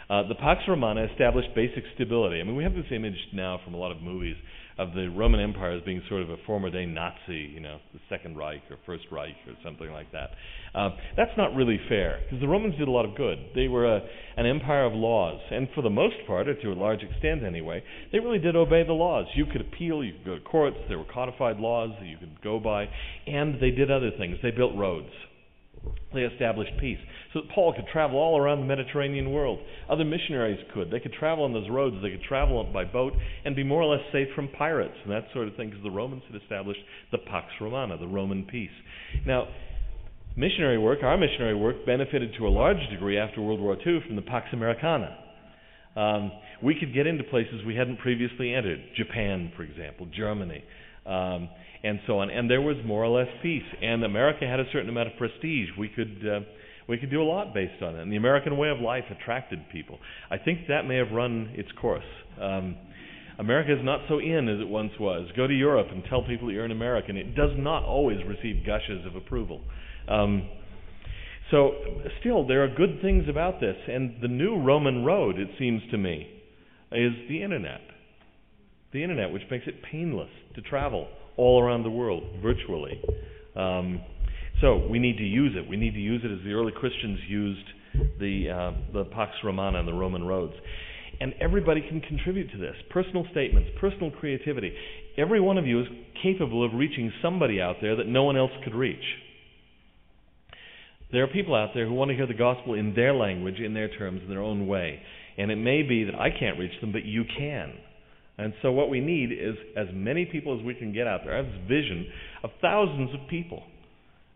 The Pax Romana established basic stability. I mean, we have this image now from a lot of movies of the Roman Empire as being sort of a former-day Nazi, the Second Reich or First Reich or something like that. That's not really fair, because the Romans did a lot of good. They were an empire of laws, and for the most part, or to a large extent anyway, they really did obey the laws. You could appeal, you could go to courts, there were codified laws that you could go by, and they did other things. They built roads. They established peace, so that Paul could travel all around the Mediterranean world. Other missionaries could. They could travel on those roads. They could travel by boat and be more or less safe from pirates and that sort of thing, because the Romans had established the Pax Romana, the Roman peace. Now, missionary work, our missionary work, benefited to a large degree after World War II from the Pax Americana. We could get into places we hadn't previously entered, Japan, for example, Germany, and so on. And there was more or less peace. And America had a certain amount of prestige. We could do a lot based on it. And the American way of life attracted people. I think that may have run its course. America is not so in as it once was. Go to Europe and tell people that you're an American. It does not always receive gushes of approval. So still, there are good things about this. And the new Roman road, it seems to me, is the internet. The internet, which makes it painless to travel all around the world, virtually. So we need to use it. We need to use it as the early Christians used the Pax Romana and the Roman roads. And everybody can contribute to this. Personal statements, personal creativity. Every one of you is capable of reaching somebody out there that no one else could reach. There are people out there who want to hear the gospel in their language, in their terms, in their own way. And it may be that I can't reach them, but you can. And so what we need is as many people as we can get out there. I have this vision of thousands of people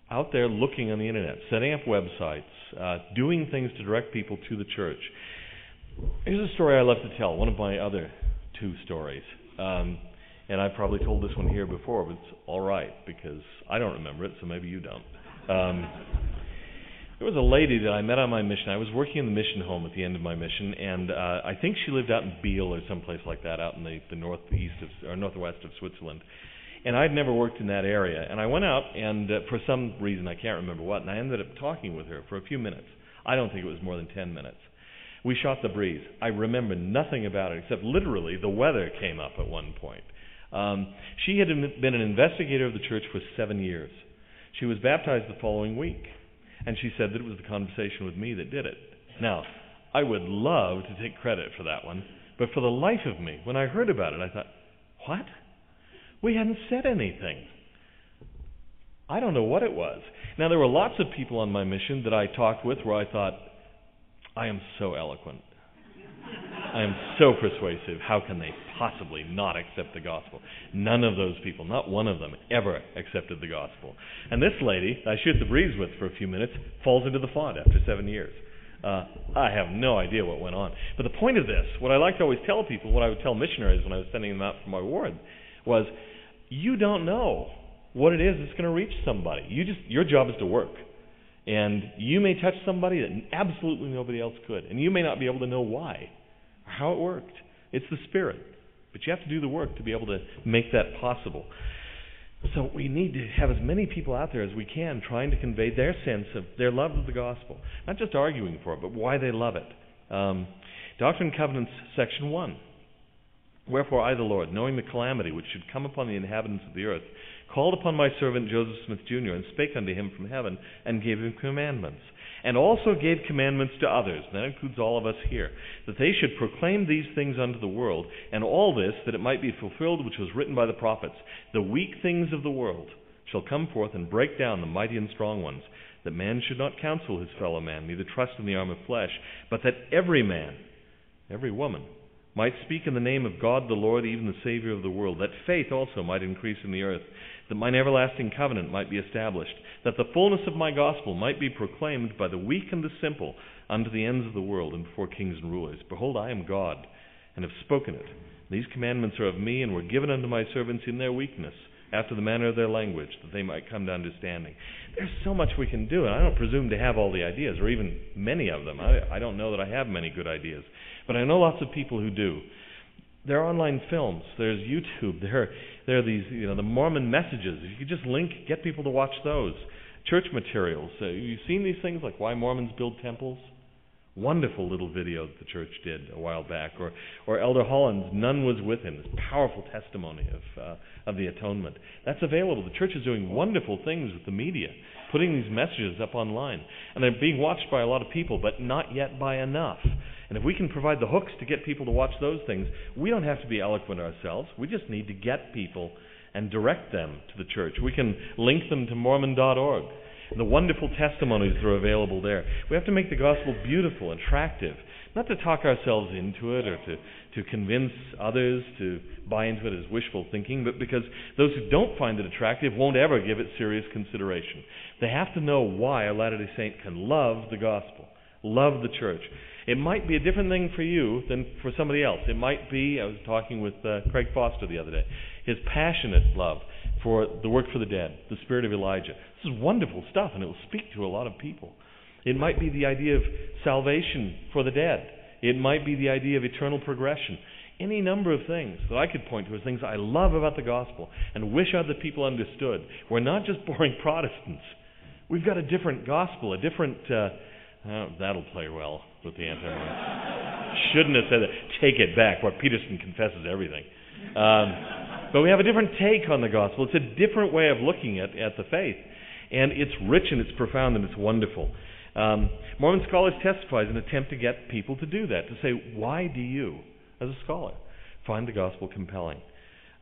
out there looking on the internet, setting up websites, doing things to direct people to the church. Here's a story I love to tell, one of my other two stories. And I've probably told this one here before, but it's all right, because I don't remember it, so maybe you don't. There was a lady that I met on my mission. I was working in the mission home at the end of my mission, and I think she lived out in Biel or someplace like that, out in the northwest of Switzerland. And I'd never worked in that area. And I went out, and for some reason, I can't remember what, and I ended up talking with her for a few minutes. I don't think it was more than 10 minutes. We shot the breeze. I remember nothing about it, except literally the weather came up at one point. She had been an investigator of the church for 7 years. She was baptized the following week. And she said that it was the conversation with me that did it. Now, I would love to take credit for that one, but for the life of me, when I heard about it, I thought, what? We hadn't said anything. I don't know what it was. Now, there were lots of people on my mission that I talked with where I thought, I am so eloquent. I am so persuasive. How can they possibly not accept the gospel? None of those people, not one of them, ever accepted the gospel. And this lady I shoot the breeze with for a few minutes falls into the flood after 7 years. I have no idea what went on. But the point of this, what I like to always tell people, what I would tell missionaries when I was sending them out for my ward, was you don't know what it is that's going to reach somebody. Your job is to work. And you may touch somebody that absolutely nobody else could. And you may not be able to know why or how it worked. It's the Spirit. But you have to do the work to be able to make that possible. So we need to have as many people out there as we can trying to convey their sense of their love of the gospel. Not just arguing for it, but why they love it. Doctrine and Covenants, section 1. Wherefore I, the Lord, knowing the calamity which should come upon the inhabitants of the earth, called upon my servant Joseph Smith Jr., and spake unto him from heaven, and gave him commandments. And also gave commandments to others, and that includes all of us here, that they should proclaim these things unto the world, and all this, that it might be fulfilled which was written by the prophets. The weak things of the world shall come forth and break down the mighty and strong ones, that man should not counsel his fellow man, neither trust in the arm of flesh, but that every man, every woman, might speak in the name of God the Lord, even the Savior of the world, that faith also might increase in the earth, that mine everlasting covenant might be established, that the fullness of my gospel might be proclaimed by the weak and the simple unto the ends of the world and before kings and rulers. Behold, I am God, and have spoken it. These commandments are of me, and were given unto my servants in their weakness, after the manner of their language, that they might come to understanding. There's so much we can do, and I don't presume to have all the ideas, or even many of them. I don't know that I have many good ideas, but I know lots of people who do. There are online films. There's YouTube. There are these, the Mormon messages. If you could just get people to watch those. Church materials. You've seen these things like Why Mormons Build Temples? Wonderful little video that the church did a while back. Or Elder Holland's None Was With Him, this powerful testimony of the atonement. That's available. The church is doing wonderful things with the media, putting these messages up online. And they're being watched by a lot of people, but not yet by enough. And if we can provide the hooks to get people to watch those things, we don't have to be eloquent ourselves. We just need to get people and direct them to the church. We can link them to Mormon.org. The wonderful testimonies that are available there. We have to make the gospel beautiful, attractive, not to talk ourselves into it or to convince others to buy into it as wishful thinking, but because those who don't find it attractive won't ever give it serious consideration. They have to know why a Latter-day Saint can love the gospel, love the church. It might be a different thing for you than for somebody else. It might be, I was talking with Craig Foster the other day, his passionate love for the work for the dead, the spirit of Elijah. This is wonderful stuff, and it will speak to a lot of people. It might be the idea of salvation for the dead. It might be the idea of eternal progression. Any number of things that I could point to as things I love about the gospel and wish other people understood. We're not just boring Protestants. We've got a different gospel, a different... that'll play well with the anti-Mormons. Shouldn't have said that. Take it back, where Peterson confesses everything. But we have a different take on the gospel. It's a different way of looking at the faith. And it's rich and it's profound and it's wonderful. Mormon Scholars testify as an attempt to get people to do that, to say, why do you, as a scholar, find the gospel compelling?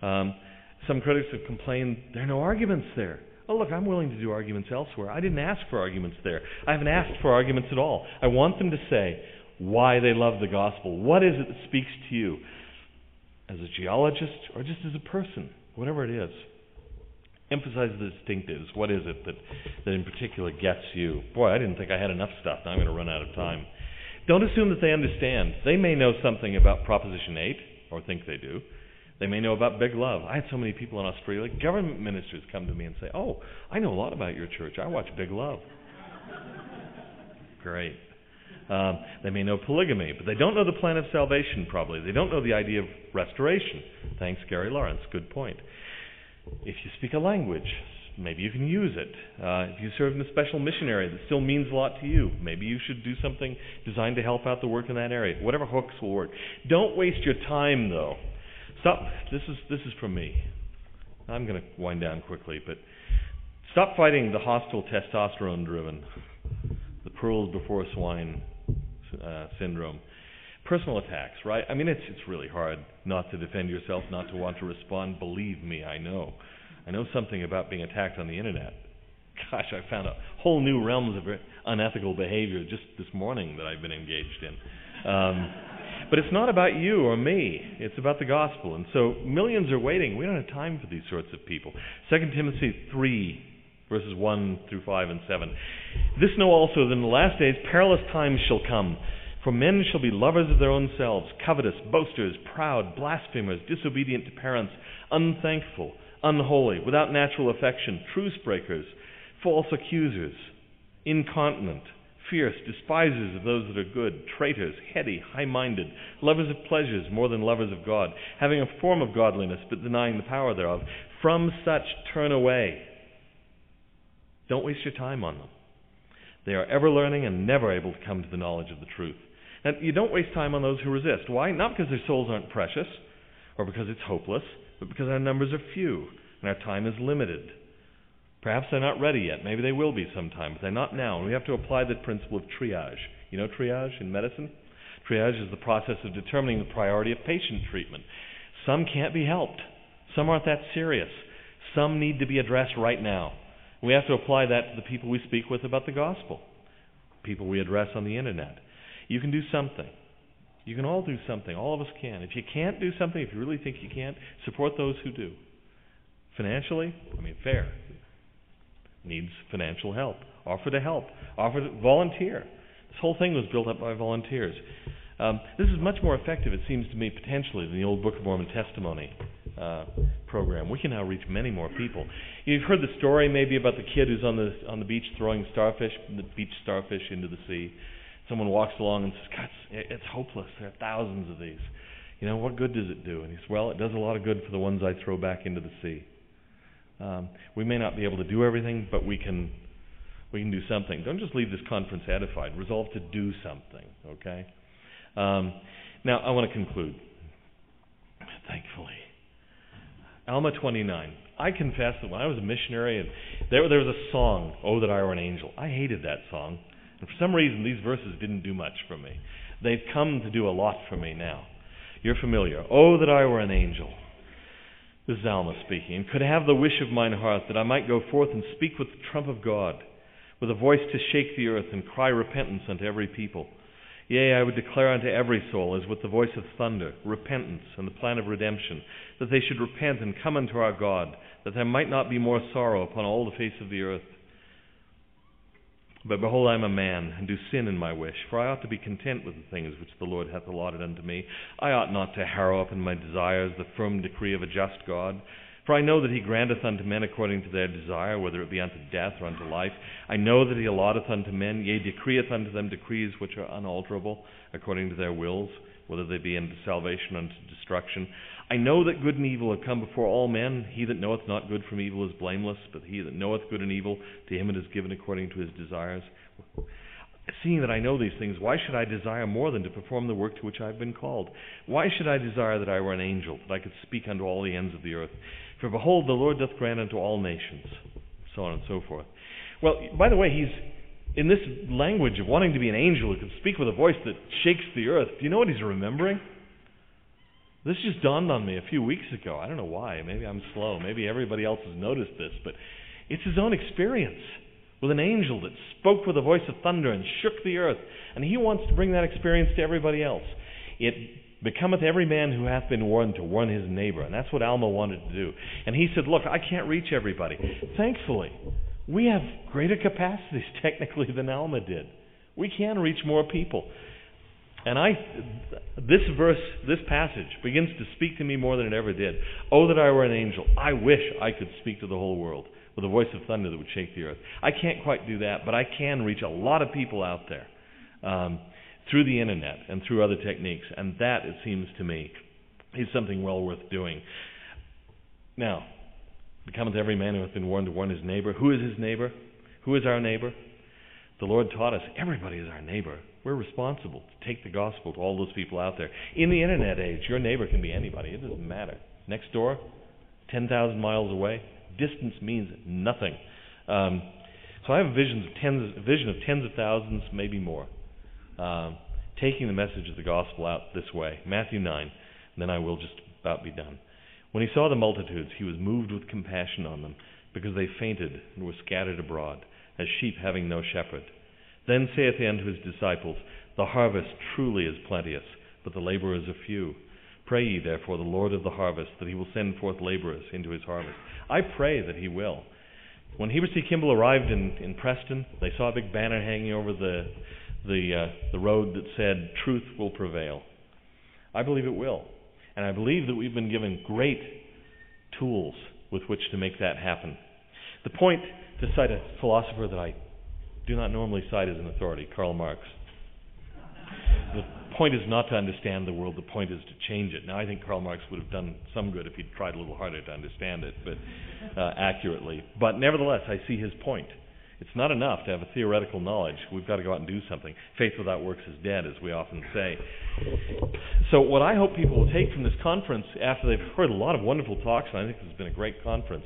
Some critics have complained there are no arguments there. Oh, look, I'm willing to do arguments elsewhere. I didn't ask for arguments there. I haven't asked for arguments at all. I want them to say why they love the gospel. What is it that speaks to you as a geologist or just as a person, whatever it is. Emphasize the distinctives. What is it that in particular gets you? Boy, I didn't think I had enough stuff. Now I'm going to run out of time. Don't assume that they understand. They may know something about Proposition 8, or think they do. They may know about Big Love. I had so many people in Australia, government ministers come to me and say, oh, I know a lot about your church. I watch Big Love. Great. They may know polygamy, but they don't know the plan of salvation probably. They don't know the idea of restoration. Thanks, Gary Lawrence. Good point. If you speak a language, maybe you can use it. If you serve in a special missionary that still means a lot to you, maybe you should do something designed to help out the work in that area. Whatever hooks will work. Don't waste your time, though. Stop. This is from me. I'm going to wind down quickly, but stop fighting the hostile testosterone-driven, the pearls before swine syndrome. Personal attacks, right? I mean, it's really hard not to defend yourself, not to want to respond. Believe me, I know. I know something about being attacked on the internet. Gosh, I found a whole new realms of unethical behavior just this morning that I've been engaged in. But it's not about you or me. It's about the gospel. And so millions are waiting. We don't have time for these sorts of people. 2 Timothy 3, verses 1 through 5 and 7. This know also that in the last days perilous times shall come. For men shall be lovers of their own selves, covetous, boasters, proud, blasphemers, disobedient to parents, unthankful, unholy, without natural affection, truce breakers, false accusers, incontinent, fierce, despisers of those that are good, traitors, heady, high-minded, lovers of pleasures more than lovers of God, having a form of godliness but denying the power thereof. From such turn away. Don't waste your time on them. They are ever learning and never able to come to the knowledge of the truth. And you don't waste time on those who resist. Why? Not because their souls aren't precious or because it's hopeless, but because our numbers are few and our time is limited. Perhaps they're not ready yet. Maybe they will be sometime, but they're not now. And we have to apply the principle of triage. You know triage in medicine? Triage is the process of determining the priority of patient treatment. Some can't be helped. Some aren't that serious. Some need to be addressed right now. We have to apply that to the people we speak with about the gospel, people we address on the internet. You can do something. You can all do something. All of us can. If you can't do something, if you really think you can't, support those who do. Financially, fair. Needs financial help. Offer to help. Offer to volunteer. This whole thing was built up by volunteers. This is much more effective, it seems to me, potentially, than the old Book of Mormon testimony program. We can now reach many more people. You've heard the story maybe about the kid who's on the beach throwing the beach starfish into the sea. Someone walks along and says, God, it's hopeless. There are thousands of these. What good does it do? And he says, well, it does a lot of good for the ones I throw back into the sea. We may not be able to do everything, but we can do something. Don't just leave this conference edified. Resolve to do something, okay? Now, I want to conclude. Thankfully. Alma 29. I confess that when I was a missionary, and there was a song, Oh That I Were an Angel. I hated that song. And for some reason, these verses didn't do much for me. They've come to do a lot for me now. You're familiar. Oh, that I were an angel. This is Alma speaking. And could have the wish of mine heart that I might go forth and speak with the trump of God, with a voice to shake the earth and cry repentance unto every people. Yea, I would declare unto every soul, as with the voice of thunder, repentance and the plan of redemption, that they should repent and come unto our God, that there might not be more sorrow upon all the face of the earth. But behold, I am a man, and do sin in my wish, for I ought to be content with the things which the Lord hath allotted unto me. I ought not to harrow up in my desires the firm decree of a just God. For I know that he granteth unto men according to their desire, whether it be unto death or unto life. I know that he allotteth unto men, yea, decreeth unto them decrees which are unalterable, according to their wills, whether they be unto salvation or unto destruction. I know that good and evil have come before all men. He that knoweth not good from evil is blameless, but he that knoweth good and evil, to him it is given according to his desires. Seeing that I know these things, why should I desire more than to perform the work to which I have been called? Why should I desire that I were an angel, that I could speak unto all the ends of the earth? For behold, the Lord doth grant unto all nations, so on and so forth. Well, by the way, he's in this language of wanting to be an angel who can speak with a voice that shakes the earth. Do you know what he's remembering? This just dawned on me a few weeks ago. I don't know why. Maybe I'm slow. Maybe everybody else has noticed this. But it's his own experience with an angel that spoke with a voice of thunder and shook the earth. And he wants to bring that experience to everybody else. It becometh every man who hath been warned to warn his neighbor. And that's what Alma wanted to do. And he said, look, I can't reach everybody. Thankfully, we have greater capacities technically than Alma did. We can reach more people. And this verse, this passage, begins to speak to me more than it ever did. Oh, that I were an angel. I wish I could speak to the whole world with a voice of thunder that would shake the earth. I can't quite do that, but I can reach a lot of people out there through the internet and through other techniques. And that, it seems to me, is something well worth doing. Now, becometh every man who hath been warned to warn his neighbor. Who is his neighbor? Who is our neighbor? The Lord taught us everybody is our neighbor. We're responsible to take the gospel to all those people out there. In the internet age, your neighbor can be anybody. It doesn't matter. Next door, 10,000 miles away, distance means nothing. So I have a vision of tens of thousands, maybe more, taking the message of the gospel out this way. Matthew 9, and then I will just about be done. When he saw the multitudes, he was moved with compassion on them, because they fainted and were scattered abroad, as sheep having no shepherd. Then saith he unto his disciples, The harvest truly is plenteous, but the laborers are few. Pray ye therefore the Lord of the harvest, that he will send forth laborers into his harvest. I pray that he will. When Heber C. Kimball arrived in Preston, they saw a big banner hanging over the road that said, "Truth will prevail." I believe it will. And I believe that we've been given great tools with which to make that happen. The point, to cite a philosopher that I do not normally cite as an authority, Karl Marx. The point is not to understand the world, the point is to change it. Now, I think Karl Marx would have done some good if he'd tried a little harder to understand it, but accurately. But nevertheless, I see his point. It's not enough to have a theoretical knowledge. We've got to go out and do something. Faith without works is dead, as we often say. So what I hope people will take from this conference, after they've heard a lot of wonderful talks, and I think this has been a great conference,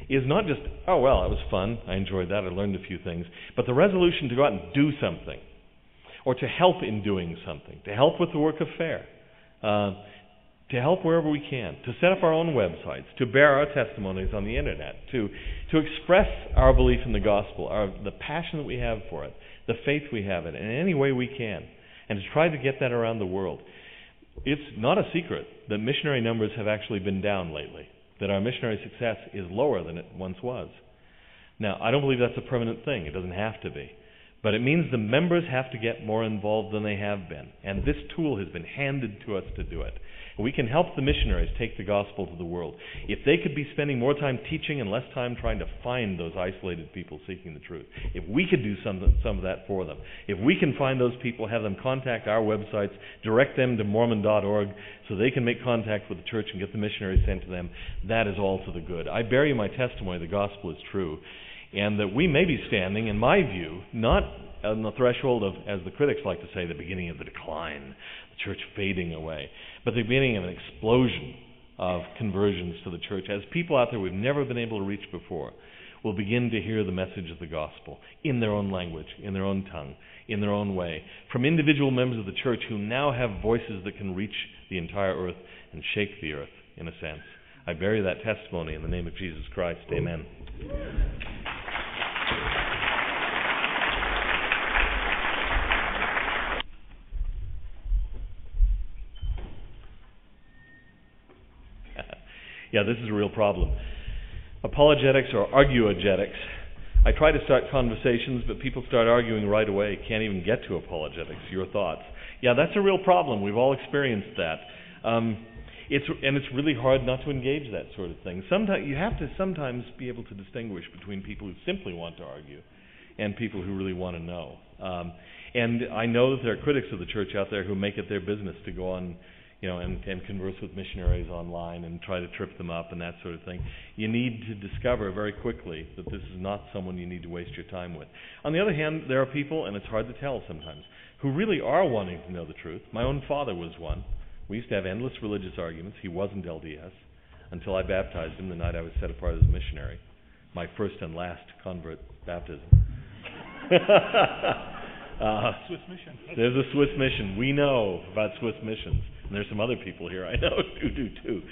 is not just, oh, well, it was fun, I enjoyed that, I learned a few things, but the resolution to go out and do something, or to help in doing something, to help with the work of FAIR, to help wherever we can, to set up our own websites, to bear our testimonies on the internet, to express our belief in the gospel, the passion that we have for it, the faith we have in it, in any way we can, and to try to get that around the world. It's not a secret that missionary numbers have actually been down lately, that our missionary success is lower than it once was. Now, I don't believe that's a permanent thing. It doesn't have to be. But it means the members have to get more involved than they have been. And this tool has been handed to us to do it. We can help the missionaries take the gospel to the world. If they could be spending more time teaching and less time trying to find those isolated people seeking the truth, if we could do some of that for them, if we can find those people, have them contact our websites, direct them to Mormon.org so they can make contact with the church and get the missionaries sent to them, that is all to the good. I bear you my testimony, the gospel is true, and that we may be standing, in my view, not on the threshold of, as the critics like to say, the beginning of the decline, the church fading away, but the beginning of an explosion of conversions to the church, as people out there we've never been able to reach before will begin to hear the message of the gospel in their own language, in their own tongue, in their own way, from individual members of the church who now have voices that can reach the entire earth and shake the earth, in a sense. I bear you that testimony in the name of Jesus Christ. Amen. Yeah, this is a real problem. Apologetics or arguogetics. I try to start conversations, but people start arguing right away. Can't even get to apologetics, your thoughts. Yeah, that's a real problem. We've all experienced that. It's really hard not to engage that sort of thing. Sometimes you have to sometimes be able to distinguish between people who simply want to argue and people who really want to know. And I know that there are critics of the church out there who make it their business to go on, and converse with missionaries online and try to trip them up and that sort of thing. You need to discover very quickly that this is not someone you need to waste your time with. On the other hand, there are people, and it's hard to tell sometimes, who really are wanting to know the truth. My own father was one. We used to have endless religious arguments. He wasn't LDS until I baptized him the night I was set apart as a missionary. My first and last convert baptism. Swiss mission. There's a Swiss mission. We know about Swiss missions. And there's some other people here I know who do too.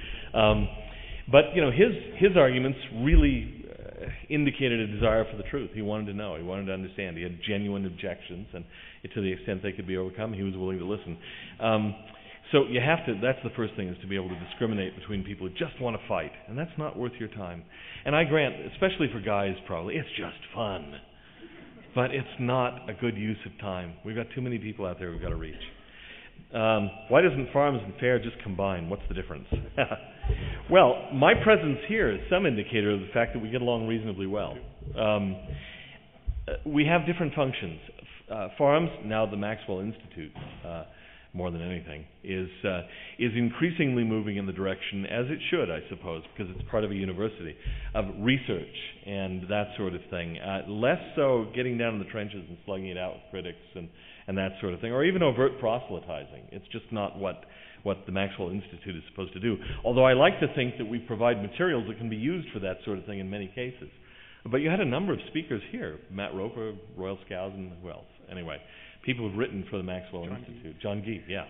But his arguments really indicated a desire for the truth. He wanted to know. He wanted to understand. He had genuine objections, and to the extent they could be overcome, he was willing to listen. So you have to, that's the first thing, is to be able to discriminate between people who just want to fight. And that's not worth your time. And I grant, especially for guys probably, it's just fun. But it's not a good use of time. We've got too many people out there we've got to reach. Why doesn't Farms and Fair just combine? What's the difference? Well, my presence here is some indicator of the fact that we get along reasonably well. We have different functions. Farms, now the Maxwell Institute, more than anything, is increasingly moving in the direction, as it should, I suppose, because it's part of a university, of research and that sort of thing. Less so getting down in the trenches and slugging it out with critics and that sort of thing, or even overt proselytizing. It's just not what the Maxwell Institute is supposed to do. Although I like to think that we provide materials that can be used for that sort of thing in many cases. But you had a number of speakers here, Matt Roper, Royal Scouts, and who else? Anyway, people who've written for the Maxwell Institute. John Gee, yeah.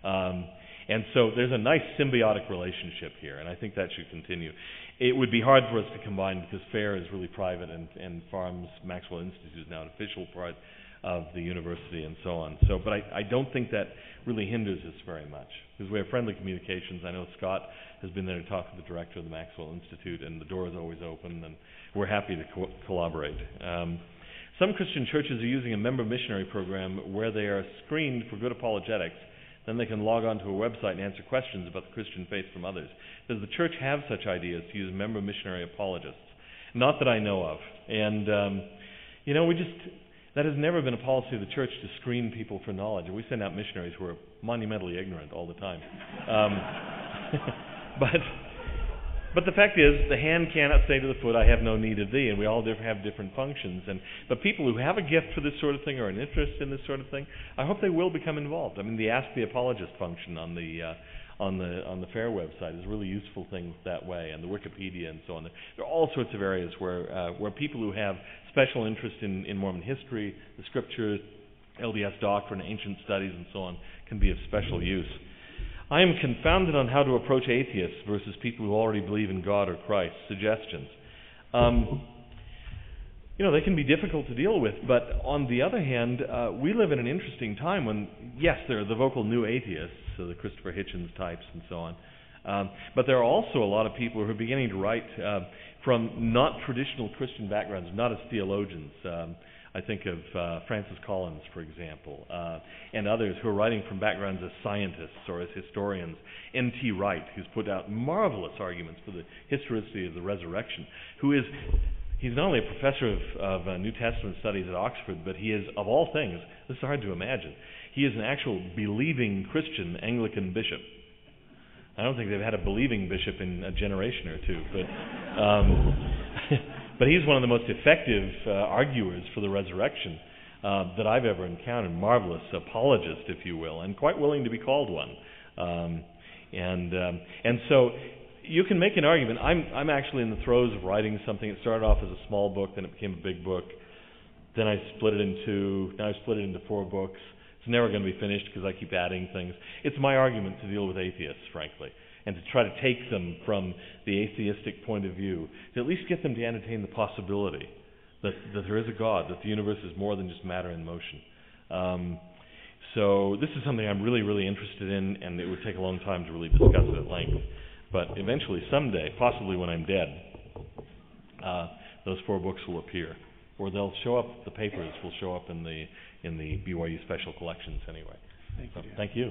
And so there's a nice symbiotic relationship here, and I think that should continue. It would be hard for us to combine because FAIR is really private, and Farms Maxwell Institute is now an official part of the university and so on. So, but I don't think that really hinders us very much, because we have friendly communications. I know Scott has been there to talk to the director of the Maxwell Institute, and the door is always open, and we're happy to collaborate. Some Christian churches are using a member missionary program where they are screened for good apologetics. Then they can log on to a website and answer questions about the Christian faith from others. Does the church have such ideas to use member missionary apologists? Not that I know of. And, that has never been a policy of the church to screen people for knowledge. We send out missionaries who are monumentally ignorant all the time. But the fact is, the hand cannot say to the foot, I have no need of thee, and we all have different functions. But people who have a gift for this sort of thing or an interest in this sort of thing, I hope they will become involved. I mean, the Ask the Apologist function on the FAIR website is a really useful thing that way, and the Wikipedia and so on. There are all sorts of areas where people who have special interest in Mormon history, the scriptures, LDS doctrine, ancient studies, and so on, can be of special use. I am confounded on how to approach atheists versus people who already believe in God or Christ. Suggestions. They can be difficult to deal with, but on the other hand, we live in an interesting time when, yes, there are the vocal new atheists, so the Christopher Hitchens types and so on, but there are also a lot of people who are beginning to write from not traditional Christian backgrounds, not as theologians. I think of Francis Collins, for example, and others who are writing from backgrounds as scientists or as historians. N.T. Wright, who's put out marvelous arguments for the historicity of the resurrection, he's not only a professor of New Testament studies at Oxford, but he is, of all things, this is hard to imagine, he is an actual believing Christian Anglican bishop. I don't think they've had a believing bishop in a generation or two, but he's one of the most effective arguers for the resurrection that I've ever encountered. Marvelous apologist, if you will, and quite willing to be called one. And so you can make an argument. I'm actually in the throes of writing something. It started off as a small book, then it became a big book. Then I split it into 4 books. It's never going to be finished because I keep adding things. It's my argument to deal with atheists, frankly, and to try to take them from the atheistic point of view, to at least get them to entertain the possibility that there is a God, that the universe is more than just matter in motion. So this is something I'm really, really interested in, and it would take a long time to really discuss it at length. But eventually, someday, possibly when I'm dead, those 4 books will appear, or they'll show up. The papers will show up in the BYU Special Collections anyway. Thank you. Thank you.